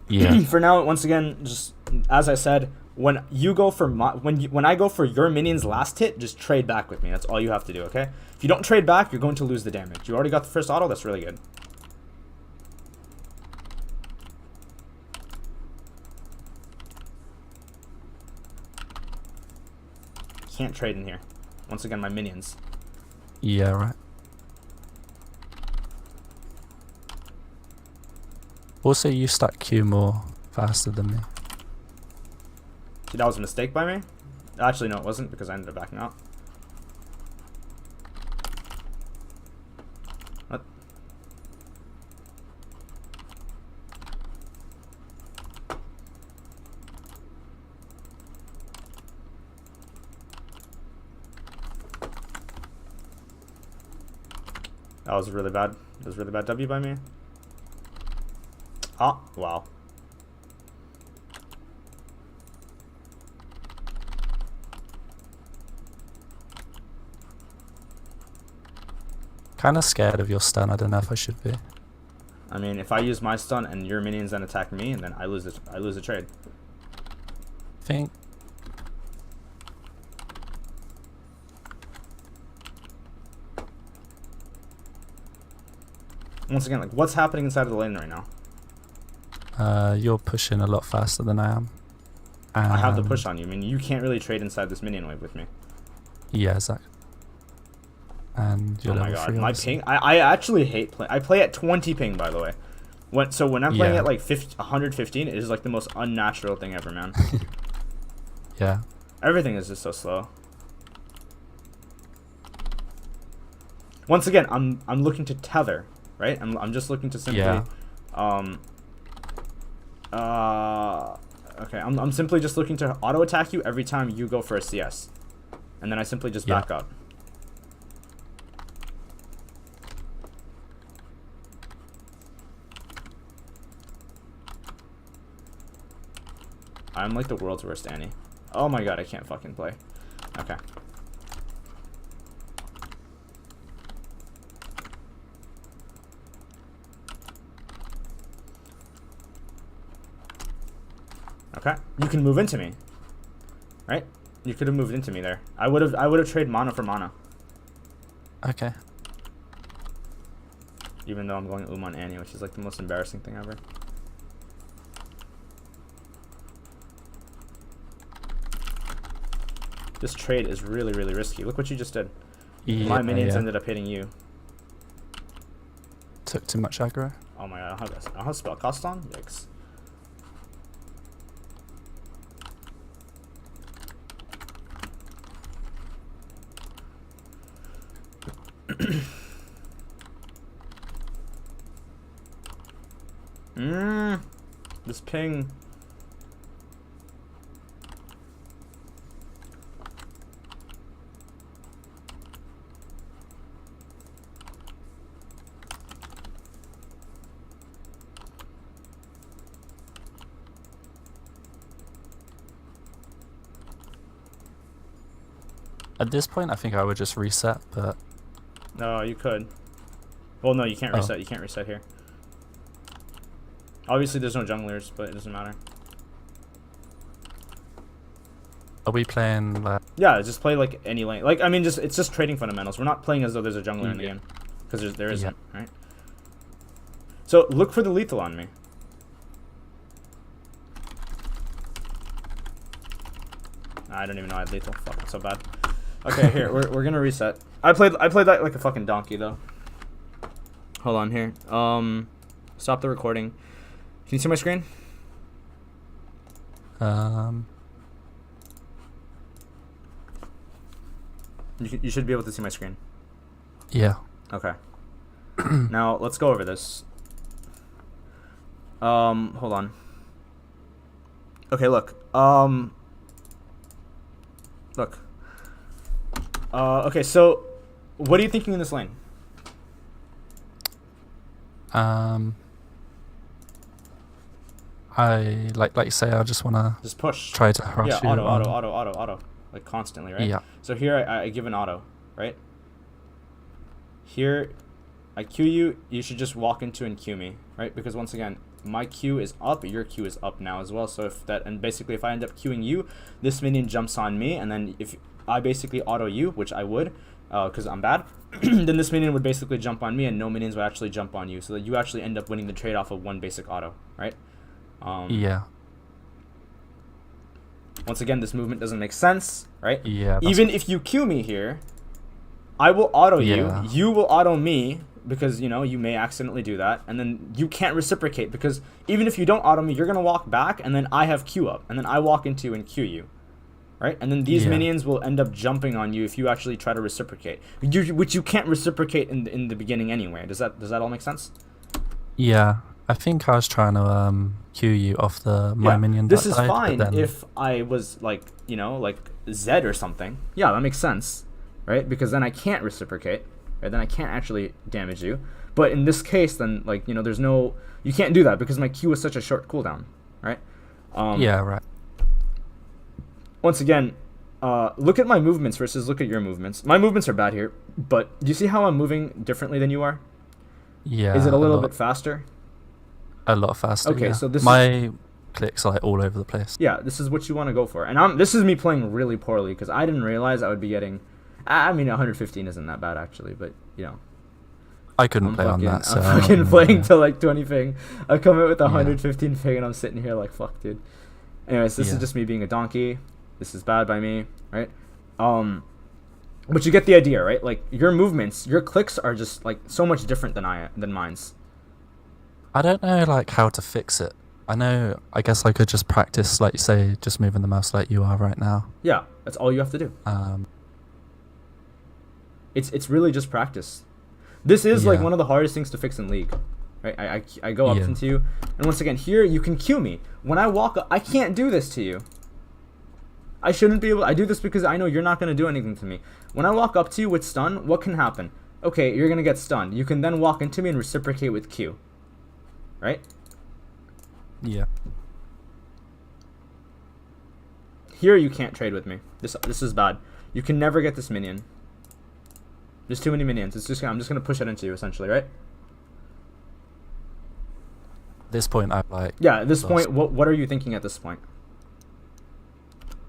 Yeah. For now, once again, just as I said, when you go for when I go for your minion's last hit, just trade back with me. That's all you have to do, okay? If you don't trade back, you're going to lose the damage. You already got the first auto. That's really good. Can't trade in here. Once again, my minions. Yeah, right. Also, you stack Q more faster than me. See, that was a mistake by me. Actually, no, it wasn't, because I ended up backing out. What? That was really bad. That was really bad W by me. Ah, wow. Kind of scared of your stun. I don't know if I should be. I mean, if I use my stun and your minions then attack me, and then I lose the trade. Think. Once again, like, what's happening inside of the lane right now? You're pushing a lot faster than I am. I have the push on you. I mean, you can't really trade inside this minion wave with me. Yeah, exactly. And you're Oh my level god, 3, my obviously. ping. I actually hate play. I play at 20 ping, by the way. When I'm playing Yeah. at like 115, it is like the most unnatural thing ever, man. Yeah. Everything is just so slow. Once again, I'm looking to tether, right? I'm just looking to simply, Yeah. Okay, I'm simply just looking to auto attack you every time you go for a CS, and then I simply just back up. I'm like the world's worst Annie. Oh my god, I can't fucking play. Okay. Okay, you can move into me, right? You could have moved into me there. I would have traded mana for mana. Okay. Even though I'm going on Annie, which is like the most embarrassing thing ever. This trade is really, really risky. Look what you just did. Yeah, My minions ended up hitting you. Took too much aggro. Oh my god, I don't have spell cost on? Yikes. This ping. At this point, I think I would just reset, but No, you could. Well, no, you can't reset. You can't reset here. Obviously, there's no junglers, but it doesn't matter. are we playing like? Yeah, just play like any lane. Like, I mean, it's just trading fundamentals. We're not playing as though there's a jungler in the game, because there isn't, right? So look for the lethal on me. I don't even know I had lethal. Fuck, it's so bad. Okay, here we're gonna reset. I played that like a fucking donkey though. Hold on here. Stop the recording. Can you see my screen? You should be able to see my screen. Yeah. Okay. Now let's go over this. Hold on. Okay, look. Look. Okay, so what are you thinking in this lane? I like you say, I just wanna Just push. try to harass Yeah, you. auto, like constantly, right? Yeah. So here I give an auto, right? Here, I Q you. You should just walk into and Q me, right? Because once again, my Q is up, your Q is up now as well. So if I end up Qing you, this minion jumps on me, and then if I basically auto you, which I would, because I'm bad, then this minion would basically jump on me, and no minions would actually jump on you, so that you actually end up winning the trade off of one basic auto, right? Yeah. Once again, this movement doesn't make sense, right? Yeah. Even if you Q me here, I will auto you. You will auto me, because you may accidentally do that, and then you can't reciprocate, because even if you don't auto me, you're gonna walk back, and then I have Q up, and then I walk into and Q you, right? And then these minions will end up jumping on you if you actually try to reciprocate, which you can't reciprocate in the beginning anyway. Does that all make sense? Yeah. I think I was trying to Q you off my minion. This is fine if I was like Zed or something. Yeah, that makes sense, right? Because then I can't reciprocate, right? Then I can't actually damage you. But in this case, then there's no, you can't do that because my Q is such a short cooldown, right? Yeah, right. Once again, look at my movements versus look at your movements. My movements are bad here, but do you see how I'm moving differently than you are? Yeah. Is it a little bit faster? A lot faster. Okay, yeah. so my clicks are like all over the place. Yeah, this is what you want to go for. And this is me playing really poorly because I didn't realize I would be getting, I mean, 115 isn't that bad actually, but I couldn't play on that. So I'm fucking playing to like 20 ping. I come in with 115 ping and I'm sitting here like, fuck, dude. Anyways, this is just me being a donkey. This is bad by me, right? But you get the idea, right? Like your movements, your clicks are just like so much different than mine's. I don't know like how to fix it. I guess I could just practice, like you say, just moving the mouse like you are right now. Yeah, that's all you have to do. It's really just practice. This is like one of the hardest things to fix in League. Right? I go up into you, and once again here you can Q me. When I walk up, I can't do this to you. I shouldn't be able. I do this because I know you're not going to do anything to me. When I walk up to you with stun, what can happen? Okay, you're going to get stunned. You can then walk into me and reciprocate with Q. Right? Yeah. Here you can't trade with me. This is bad. You can never get this minion. There's too many minions. I'm just gonna push it into you essentially, right? At this point, I'm like. Yeah. At this point, what are you thinking at this point?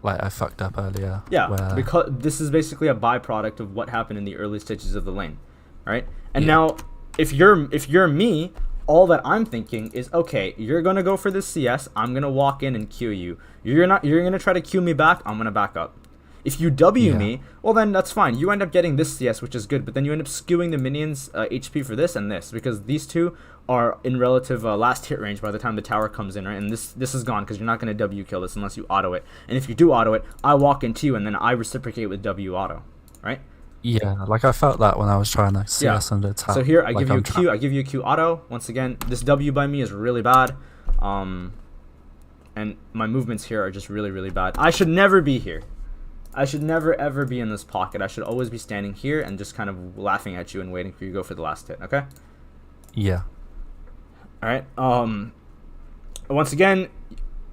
like I fucked up earlier. Yeah, where, because this is basically a byproduct of what happened in the early stages of the lane, right? And Yeah. now, if you're me, all that I'm thinking is, okay, you're gonna go for this CS. I'm gonna walk in and Q you. You're gonna try to Q me back. I'm gonna back up. If you W Yeah. me, well then that's fine. You end up getting this CS, which is good, but then you end up skewing the minions HP for this and this, because these two are in relative last hit range by the time the tower comes in, right? And this is gone because you're not going to W kill this unless you auto it. And if you do auto it, I walk into you and then I reciprocate with W auto, right? Yeah, like I felt that when I was trying to CS and attack. So here I like give you a I'm Q. I give you a Q auto. Once again, this W by me is really bad, and my movements here are just really, really bad. I should never be here. I should never ever be in this pocket. I should always be standing here and just kind of laughing at you and waiting for you to go for the last hit. Okay. Yeah. All right. Once again,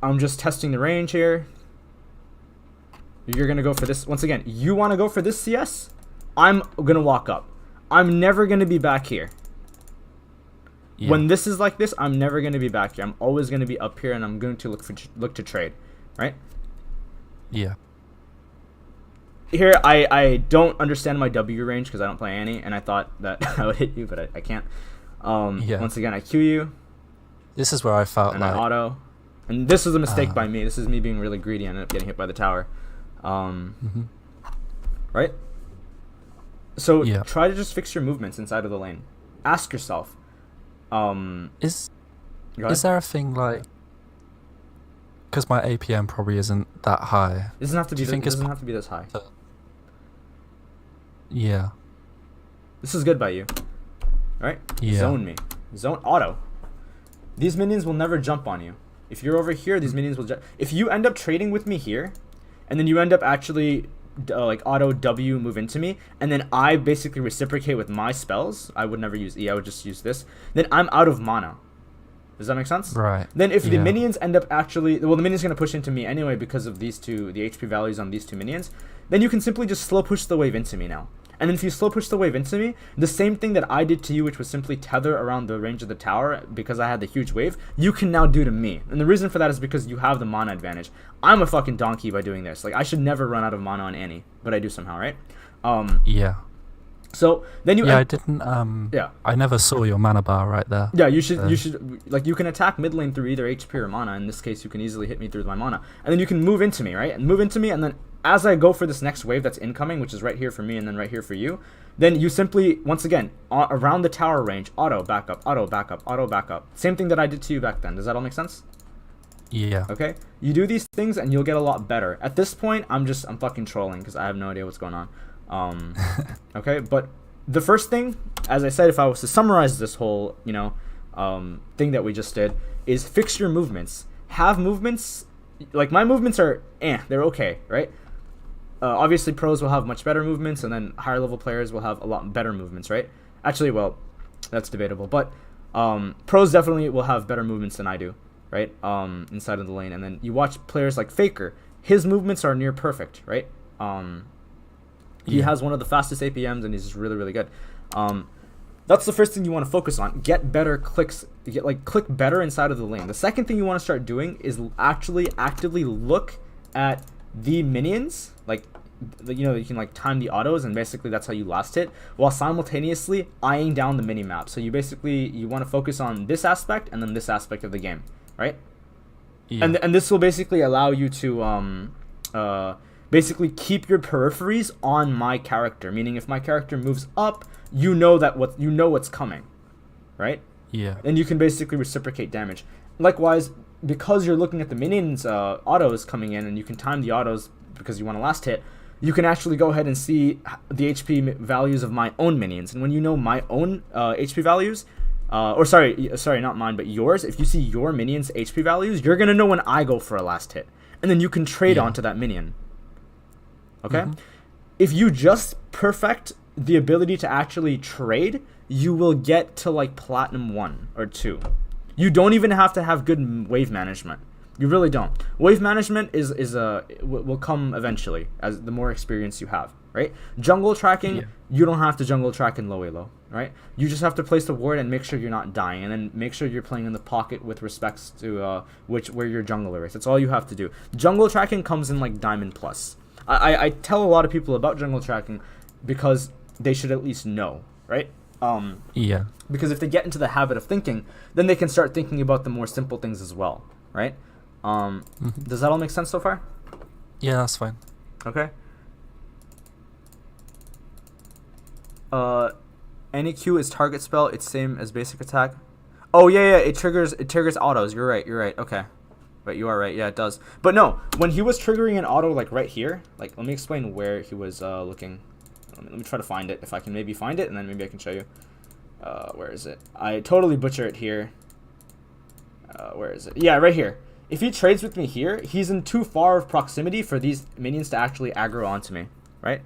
I'm just testing the range here. You're gonna go for this. Once again, you want to go for this CS? I'm gonna walk up. I'm never gonna be back here. Yeah. When this is like this, I'm never gonna be back here. I'm always gonna be up here, and I'm going to look to trade, right? Yeah. Here, I don't understand my W range because I don't play Annie, and I thought that I would hit you, but I can't. Yeah. Once again, I Q you, This is where I felt and like I auto. And this is a mistake by me. This is me being really greedy. I ended up getting hit by the tower. Right? So Yeah. try to just fix your movements inside of the lane. Ask yourself. is Go ahead. is there a thing like, because my APM probably isn't that high. It doesn't have to be. Do you think it's doesn't have to be this high. Yeah. This is good by you. Right? Yeah. Zone me. Zone auto. These minions will never jump on you. If you're over here, these minions will jump. If you end up trading with me here, and then you end up actually like auto W move into me, and then I basically reciprocate with my spells, I would never use E, I would just use this, then I'm out of mana. Does that make sense? Right. Then if the Yeah. minions end up actually, well, the minion's going to push into me anyway because of these two, the HP values on these two minions, then you can simply just slow push the wave into me now. And then if you slow push the wave into me, the same thing that I did to you, which was simply tether around the range of the tower because I had the huge wave, you can now do to me. And the reason for that is because you have the mana advantage. I'm a fucking donkey by doing this. Like, I should never run out of mana on Annie, but I do somehow, right? Yeah. So then you... Yeah, I didn't. Yeah. I never saw your mana bar right there. Yeah, you should, like, you can attack mid lane through either HP or mana. In this case, you can easily hit me through my mana. And then you can move into me, right? And move into me, and then as I go for this next wave that's incoming, which is right here for me and then right here for you, then you simply, once again, around the tower range, auto, back up, auto, back up, auto, back up. Same thing that I did to you back then. Does that all make sense? Yeah. Okay? You do these things and you'll get a lot better. At this point, I'm fucking trolling because I have no idea what's going on. Okay? But the first thing, as I said, if I was to summarize this whole, thing that we just did, is fix your movements. Have movements, like my movements are, they're okay, right? Obviously, pros will have much better movements, and then higher level players will have a lot better movements, right? Actually, well, that's debatable, but pros definitely will have better movements than I do, right? Inside of the lane, and then you watch players like Faker. His movements are near perfect, right? He has one of the fastest APMs, and he's just really, really good. That's the first thing you want to focus on. Get better clicks. Click better inside of the lane. The second thing you want to start doing is actually actively look at the minions. You can time the autos, and basically that's how you last hit, while simultaneously eyeing down the mini map. So you want to focus on this aspect and then this aspect of the game, right? Yeah. And this will basically allow you to basically keep your peripheries on my character. Meaning, if my character moves up, you know what's coming, right? Yeah. And you can basically reciprocate damage. Likewise, because you're looking at the minions autos coming in, and you can time the autos because you want a last hit, you can actually go ahead and see the HP values of my own minions. And when you know my own HP values, sorry, not mine, but yours, if you see your minions' HP values, you're going to know when I go for a last hit. And then you can trade onto that minion. Okay? Mm-hmm. If you just perfect the ability to actually trade, you will get to Platinum 1 or 2. You don't even have to have good wave management. You really don't. Wave management will come eventually as the more experience you have. right? Jungle tracking, Yeah. you don't have to jungle track in low elo, right? You just have to place the ward and make sure you're not dying, and then make sure you're playing in the pocket with respects to where your jungler is. That's all you have to do. Jungle tracking comes in like Diamond Plus. I tell a lot of people about jungle tracking because they should at least know, right? Yeah. Because if they get into the habit of thinking, then they can start thinking about the more simple things as well, right? Does that all make sense so far? Yeah, that's fine. Okay. Any Q is target spell. It's same as basic attack. Oh yeah. It triggers autos. You're right. Okay. But you are right. Yeah, it does. But no, when he was triggering an auto like right here, like let me explain where he was looking. Let me try to find it if I can maybe find it, and then maybe I can show you. Where is it? I totally butcher it here. Where is it? Yeah, right here. If he trades with me here, he's in too far of proximity for these minions to actually aggro onto me, right?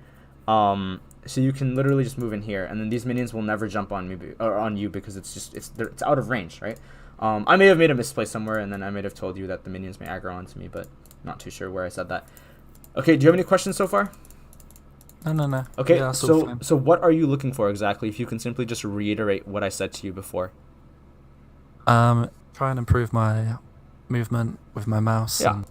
So you can literally just move in here, and then these minions will never jump on me or on you because it's out of range, right? I may have made a misplay somewhere, and then I may have told you that the minions may aggro onto me, but not too sure where I said that. Okay, do you have any questions so far? No. Okay, Yeah, that's all fine. so what are you looking for exactly? If you can simply just reiterate what I said to you before. Try and improve my movement with my mouse. Yeah.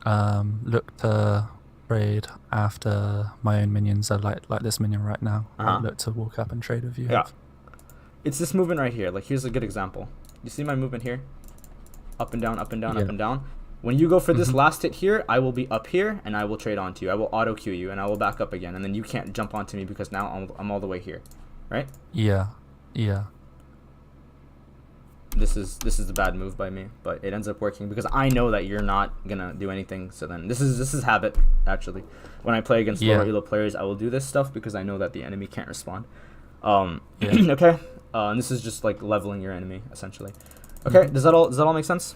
And look to trade after my own minions are like this minion right now. Uh-huh. Look to walk up and trade with you. Yeah. It's this movement right here. Like, here's a good example. You see my movement here? Up and down, up and down, Yeah. up and down. When you go for this last hit here, I will be up here, and I will trade onto you. I will auto-Q you, and I will back up again. And then you can't jump onto me because now I'm all the way here. Right? Yeah. This is the bad move by me, but it ends up working because I know that you're not gonna do anything. So then this is habit, actually. When I play against lower elo players, I will do this stuff because I know that the enemy can't respond. Okay. And this is just like leveling your enemy essentially. Okay. Does that all make sense?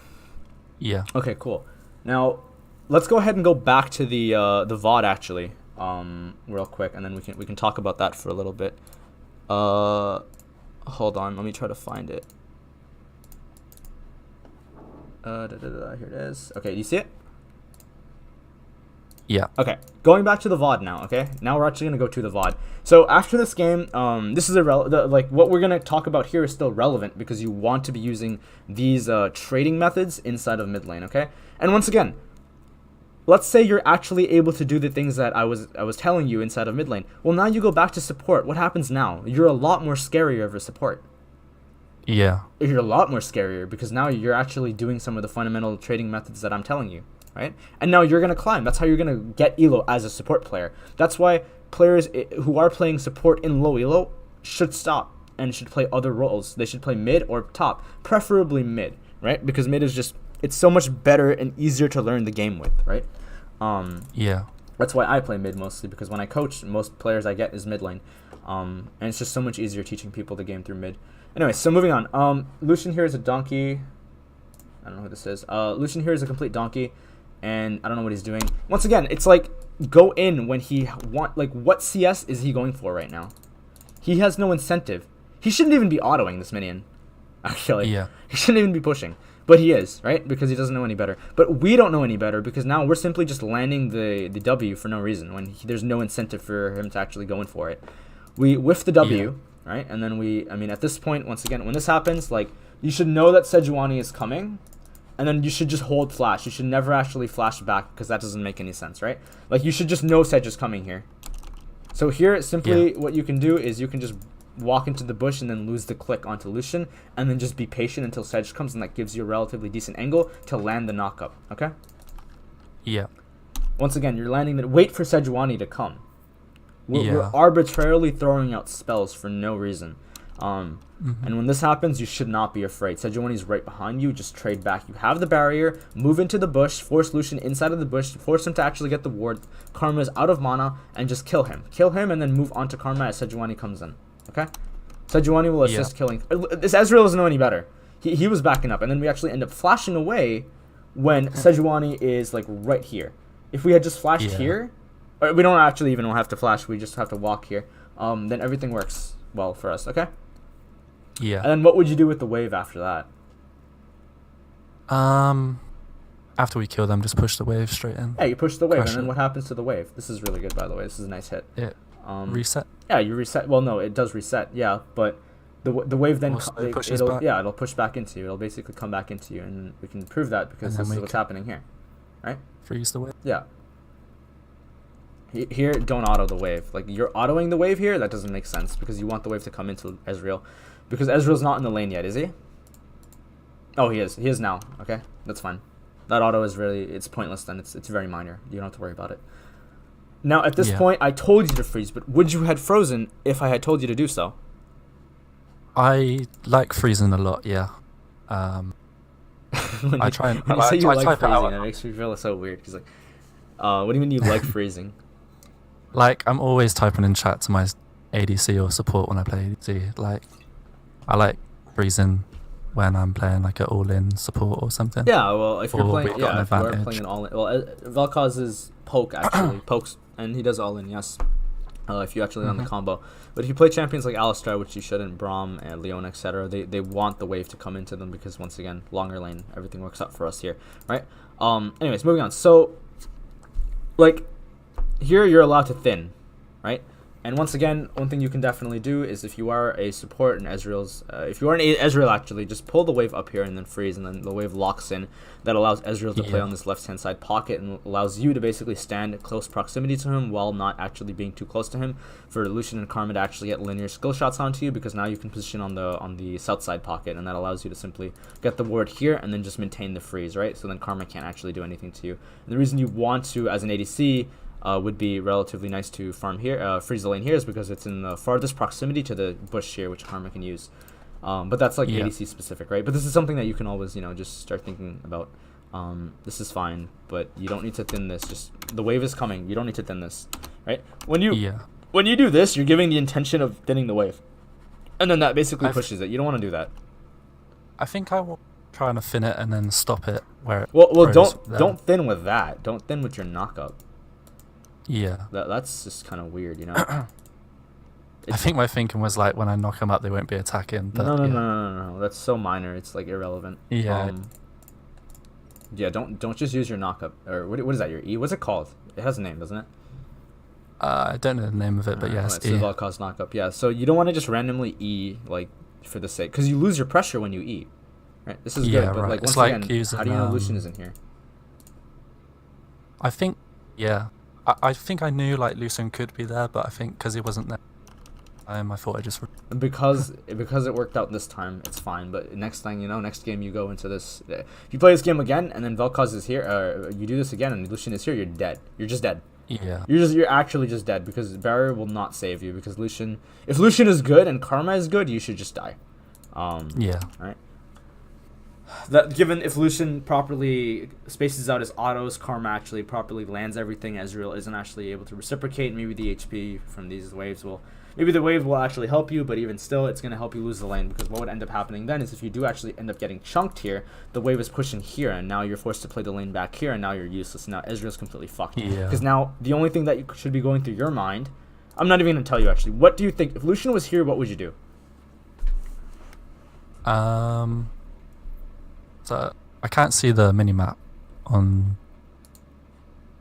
Yeah. Okay. Cool. Now let's go ahead and go back to the VOD actually, real quick, and then we can talk about that for a little bit. Hold on. Let me try to find it. Here it is. Okay, do you see it? Yeah. Okay, going back to the VOD now, okay? Now we're actually going to go to the VOD. So after this game, this is like what we're going to talk about here is still relevant because you want to be using these trading methods inside of mid lane, okay? And once again, let's say you're actually able to do the things that I was telling you inside of mid lane. Well, now you go back to support. What happens now? You're a lot more scarier of a support. Yeah. You're a lot more scarier because now you're actually doing some of the fundamental trading methods that I'm telling you, right? And now you're going to climb. That's how you're going to get elo as a support player. That's why players who are playing support in low elo should stop and should play other roles. They should play mid or top, preferably mid, right? Because mid is just, it's so much better and easier to learn the game with, right? Yeah. That's why I play mid mostly, because when I coach, most players I get is mid lane. And it's just so much easier teaching people the game through mid. Anyway, so moving on. Lucian here is a donkey. I don't know who this is. Lucian here is a complete donkey, and I don't know what he's doing. Once again, it's like, go in when he what CS is he going for right now? He has no incentive. He shouldn't even be autoing this minion, actually. Yeah. He shouldn't even be pushing. But he is, right? Because he doesn't know any better. But we don't know any better because now we're simply just landing the W for no reason when there's no incentive for him to actually go in for it. We whiff the W, right? And then at this point, once again, when this happens, like, you should know that Sejuani is coming, and then you should just hold flash. You should never actually flash back because that doesn't make any sense, right? Like, you should just know Sej is coming here. So here, simply what you can do is you can just walk into the bush and then lose the click onto Lucian, and then just be patient until Sej comes, and that gives you a relatively decent angle to land the knock-up, okay? Yeah. Once again, you're landing the... Wait for Sejuani to come. We're arbitrarily throwing out spells for no reason. And when this happens, you should not be afraid. Sejuani's right behind you. Just trade back. You have the barrier. Move into the bush. Force Lucian inside of the bush. Force him to actually get the ward. Karma's out of mana. And just kill him. Kill him and then move on to Karma as Sejuani comes in. Okay? Sejuani will assist killing. This Ezreal doesn't know any better. He was backing up. And then we actually end up flashing away when Sejuani is like right here. If we had just flashed here... We don't actually even have to flash. We just have to walk here. Then everything works well for us. Okay. Yeah. And then what would you do with the wave after that? I After we kill them, just push the wave straight in. Yeah, you push the wave, Crash and then it. what happens to the wave? This is really good, by the way. This is a nice hit. It reset. Yeah, you reset. Well, no, it does reset. Yeah, but the wave then Also pushes it'll back. yeah, it'll push back into you. It'll basically come back into you, and we can prove that because And then this is we what's can- happening here, right? Freeze the wave. Yeah. Here, don't auto the wave. Like, you're autoing the wave here. That doesn't make sense because you want the wave to come into Ezreal, because Ezreal's not in the lane yet, is he? Oh, he is. He is now. Okay, that's fine. That auto is really, it's pointless then. It's very minor. You don't have to worry about it. Now, at this Yeah. point, I told you to freeze, but would you had frozen if I had told you to do so? I like freezing a lot. Yeah. When I try and when you I say you type like it freezing, out. it makes me feel so weird. Cause like, what do you mean you like freezing? Like, I'm always typing in chat to my ADC or support when I play ADC. Like, I like freezing when I'm playing like an all-in support or something. Yeah, well, if you're Or playing, we've got an if you are advantage. playing an all in, well, Vel Koz is poke actually, pokes, and he does all in, yes. If you actually on the combo, but if you play champions like Alistar, which you shouldn't, Braum and Leon, etc., they want the wave to come into them because once again, longer lane, everything works out for us here, right? Anyways, moving on. So, like, here you're allowed to thin, right? And once again, one thing you can definitely do is if you are a support in Ezreal's, if you are an Ezreal actually, just pull the wave up here and then freeze, and then the wave locks in. That allows Ezreal to play on this left-hand side pocket and allows you to basically stand at close proximity to him while not actually being too close to him. For Lucian and Karma to actually get linear skill shots onto you, because now you can position on the south side pocket, and that allows you to simply get the ward here and then just maintain the freeze, right? So then Karma can't actually do anything to you. And the reason you want to, as an ADC, would be relatively nice to farm here, freeze the lane here, is because it's in the farthest proximity to the bush here, which Karma can use. But that's like ADC specific, right? But this is something that you can always, just start thinking about. This is fine, but you don't need to thin this. Just the wave is coming. You don't need to thin this, right? When you do this, you're giving the intention of thinning the wave, and then that basically pushes it. You don't want to do that. I think I will try to thin it and then stop it where it Well, throws don't thin with that. Don't thin with your knockup. Yeah. That's just kind of weird, I think my thinking was like when I knock them up, they won't be attacking. But No. That's so minor. It's like irrelevant. Yeah. Yeah. Don't just use your knockup, or what is that? Your E? What's it called? It has a name, doesn't it? I don't know the name of it, but yes, it's Vel Koz knockup. Yeah. So you don't want to just randomly E like for the sake, because you lose your pressure when you E. Right. This is good, but right. like once It's like again, using, how do you know Lucian is in here? I think, yeah. I think I knew like Lucian could be there, but I think because he wasn't there, I thought I just. Because it worked out this time, it's fine. But next thing next game you go into this. If you play this game again and then Vel Koz is here, you do this again and Lucian is here, you're dead. You're just dead. Yeah. You're actually just dead, because barrier will not save you, because if Lucian is good and Karma is good, you should just die. Yeah. Right. That given if Lucian properly spaces out his autos, Karma actually properly lands everything, Ezreal isn't actually able to reciprocate. Maybe the HP from these waves maybe the wave will actually help you, but even still, it's going to help you lose the lane, because what would end up happening then is if you do actually end up getting chunked here, the wave is pushing here, and now you're forced to play the lane back here, and now you're useless. Now Ezreal's completely fucked. Yeah. Because now the only thing that you should be going through your mind, I'm not even going to tell you actually. What do you think if Lucian was here? What would you do? So I can't see the mini map on.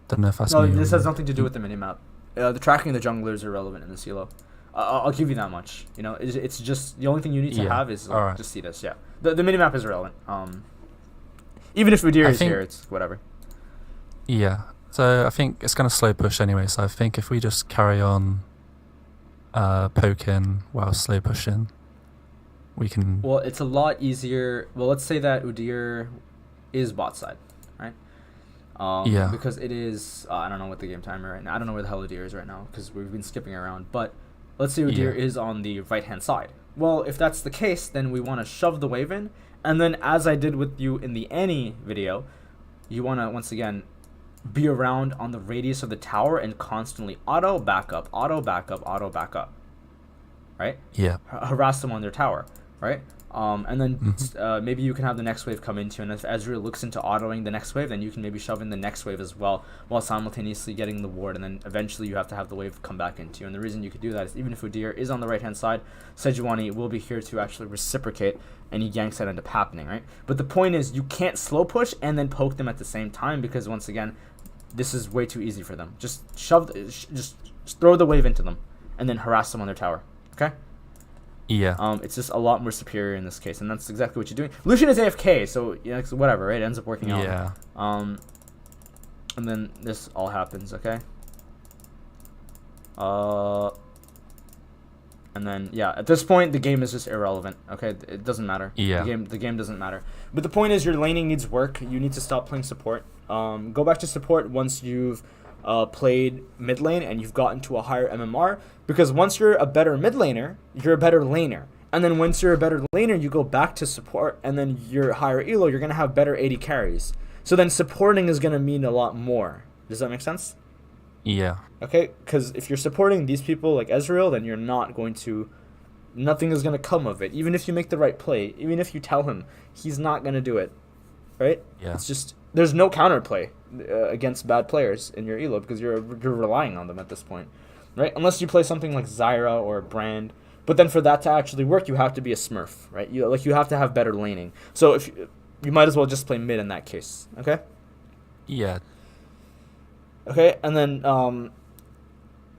Don't know if that's No, me. this has nothing to do with the minimap. The tracking of the junglers is irrelevant in this elo. I'll give you that much. It's just the only thing you need to have is just see this. Yeah, the minimap is irrelevant. Even if Udyr is here, it's whatever. Yeah. So I think it's gonna slow push anyway. So I think if we just carry on, poking while slow pushing, we can. Well, it's a lot easier. Well, let's say that Udyr is bot side, right? Yeah. Because it is. I don't know what the game timer right now. I don't know where the hell Udyr is right now, because we've been skipping around. But let's say Udyr is on the right hand side. Well, if that's the case, then we want to shove the wave in, and then as I did with you in the Annie video, you want to once again be around on the radius of the tower and constantly auto backup, auto backup, auto backup. Right? Yeah. Harass them on their tower, right? And then Mhm. maybe you can have the next wave come into, and if Ezreal looks into autoing the next wave, then you can maybe shove in the next wave as well, while simultaneously getting the ward, and then eventually you have to have the wave come back into you. And the reason you could do that is even if Udyr is on the right hand side, Sejuani will be here to actually reciprocate any ganks that end up happening, right? But the point is, you can't slow push and then poke them at the same time, because once again, this is way too easy for them. Just just throw the wave into them, and then harass them on their tower. Okay. Yeah. It's just a lot more superior in this case, and that's exactly what you're doing. Lucian is AFK, so yeah, it's whatever, right? It ends up working out. Yeah. And then this all happens, okay? And then yeah, at this point the game is just irrelevant. Okay, it doesn't matter. Yeah. The game doesn't matter. But the point is, your laning needs work. You need to stop playing support. Go back to support once you've played mid lane and you've gotten to a higher MMR. Because once you're a better mid laner, you're a better laner. And then once you're a better laner, you go back to support, and then you're higher elo. You're gonna have better AD carries. So then supporting is gonna mean a lot more. Does that make sense? Yeah. Okay, because if you're supporting these people like Ezreal, then you're not going to, nothing is going to come of it. Even if you make the right play, even if you tell him, he's not going to do it, right? Yeah. It's just, there's no counterplay against bad players in your elo, because you're relying on them at this point, right? Unless you play something like Zyra or Brand, but then for that to actually work, you have to be a Smurf, right? You have to have better laning. So if you might as well just play mid in that case, okay? Yeah. Okay, and then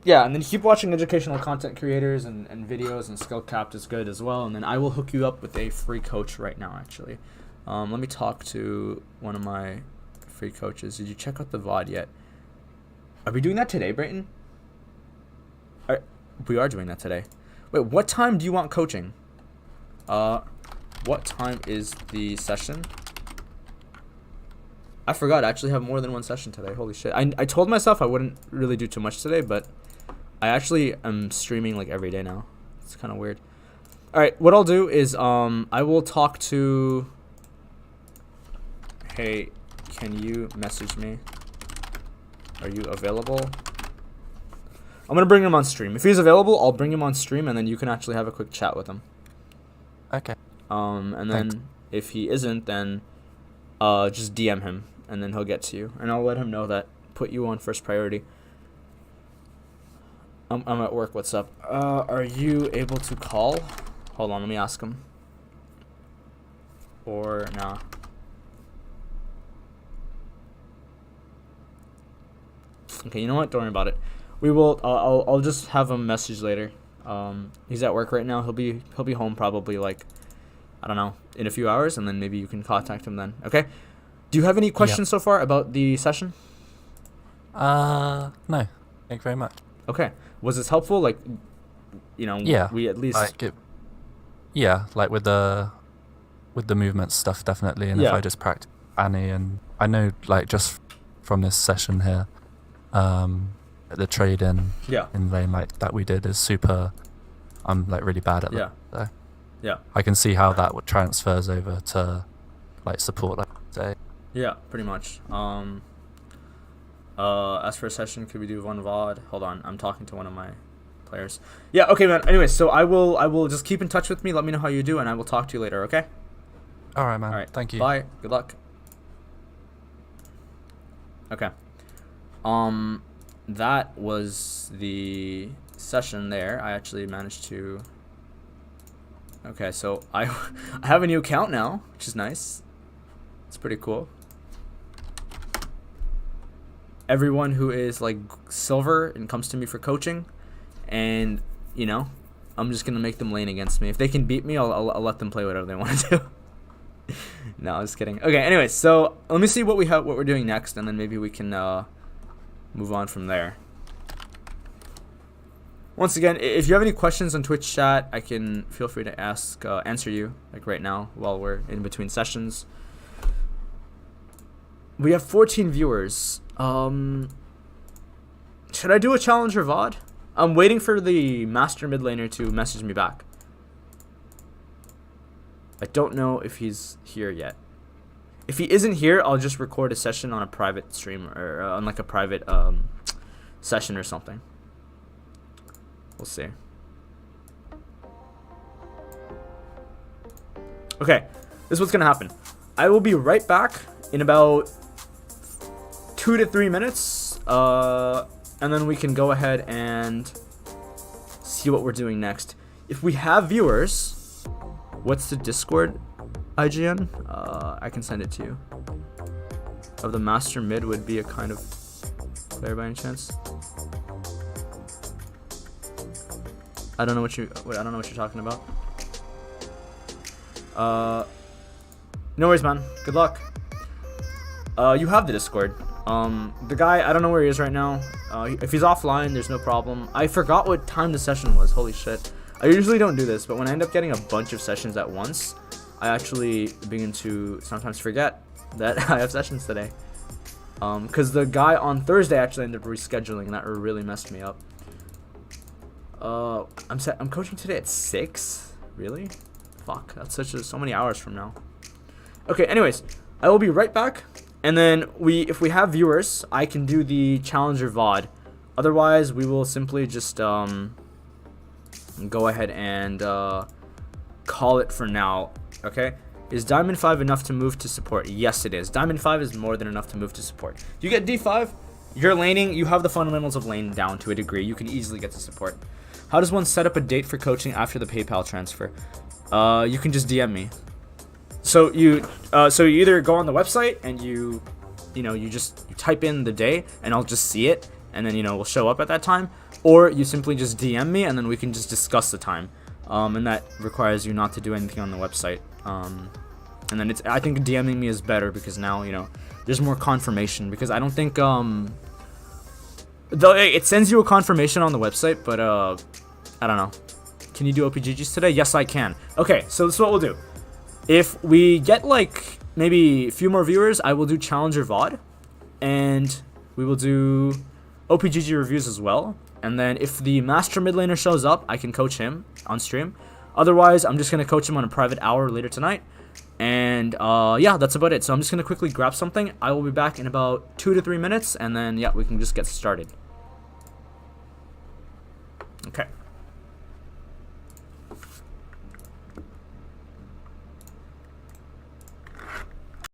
yeah, and then keep watching educational content creators and videos, and skill capped is good as well. And then I will hook you up with a free coach right now, actually. Let me talk to one of my free coaches. Did you check out the VOD yet? Are we doing that today, Brayton? We are doing that today. Wait, what time do you want coaching? What time is the session? I forgot I actually have more than one session today. Holy shit. I told myself I wouldn't really do too much today, but I actually am streaming like every day now. It's kind of weird. All right, what I'll do is I will talk to, hey, can you message me? Are you available? I'm going to bring him on stream. If he's available, I'll bring him on stream, and then you can actually have a quick chat with him. Okay. And then Thanks. if he isn't, then just DM him, and then he'll get to you, and I'll let him know that put you on first priority. I'm at work. What's up? Are you able to call? Hold on, let me ask him. Or nah. Okay, you know what? Don't worry about it. We will. I'll just have him message later. He's at work right now. He'll be home probably like, I don't know, in a few hours, and then maybe you can contact him then. Okay. Do you have any questions so far about the session? No. Thank you very much. Okay. Was this helpful? Like, you know, Yeah. we at least. Like it, yeah, like with the movement stuff, definitely. And if Yeah. I just practice Annie, and I know like just from this session here, the trade in lane like that we did is super. I'm like really bad at that. So Yeah. I can see how that would transfers over to like support, like say. Yeah, pretty much. As for a session, could we do one VOD? Hold on, I'm talking to one of my players. Yeah, okay, man. Anyway, so I will just keep in touch with me. Let me know how you do, and I will talk to you later. Okay. All right, man. All right. Thank you. Bye. Good luck. Okay. That was the session there. I actually managed to. Okay, so I have a new account now, which is nice. It's pretty cool. Everyone who is like silver and comes to me for coaching, and you know, I'm just gonna make them lane against me. If they can beat me, I'll let them play whatever they want to do. No, I'm just kidding. Okay, anyways, so let me see what we're doing next, and then maybe we can move on from there. Once again, if you have any questions on Twitch chat, I can feel free to answer you like right now while we're in between sessions. We have 14 viewers. Should I do a challenger VOD? I'm waiting for the master mid laner to message me back. I don't know if he's here yet. If he isn't here, I'll just record a session on a private stream, or on like a private session or something. We'll see. Okay, this is what's gonna happen. I will be right back in about 2 to 3 minutes, and then we can go ahead and see what we're doing next. If we have viewers, what's the Discord IGN? I can send it to you. Of the master mid would be a kind of player by any chance? I don't know what you're talking about. No worries, man. Good luck. You have the Discord. The guy, I don't know where he is right now. If he's offline, there's no problem. I forgot what time the session was. Holy shit. I usually don't do this, but when I end up getting a bunch of sessions at once, I actually begin to sometimes forget that I have sessions today. Because the guy on Thursday actually ended up rescheduling, and that really messed me up. I'm coaching today at 6? Really? Fuck, that's so many hours from now. Okay, anyways, I will be right back. And then if we have viewers, I can do the Challenger VOD. Otherwise, we will simply just go ahead and call it for now. Okay? Is Diamond 5 enough to move to support? Yes, it is. Diamond 5 is more than enough to move to support. You get D5, you're laning, you have the fundamentals of lane down to a degree. You can easily get to support. How does one set up a date for coaching after the PayPal transfer? You can just DM me. So you either go on the website and you type in the day and I'll just see it and then we'll show up at that time, or you simply just DM me and then we can just discuss the time. And that requires you not to do anything on the website. And then I think DMing me is better because now there's more confirmation, because I don't think though it sends you a confirmation on the website, but I don't know. Can you do OPGGs today? Yes, I can. Okay, so this is what we'll do. If we get like maybe a few more viewers, I will do Challenger VOD, and we will do OPGG reviews as well. And then if the master mid laner shows up, I can coach him on stream. Otherwise, I'm just gonna coach him on a private hour later tonight. And yeah, that's about it. So I'm just gonna quickly grab something. I will be back in about 2 to 3 minutes, and then yeah, we can just get started. Okay.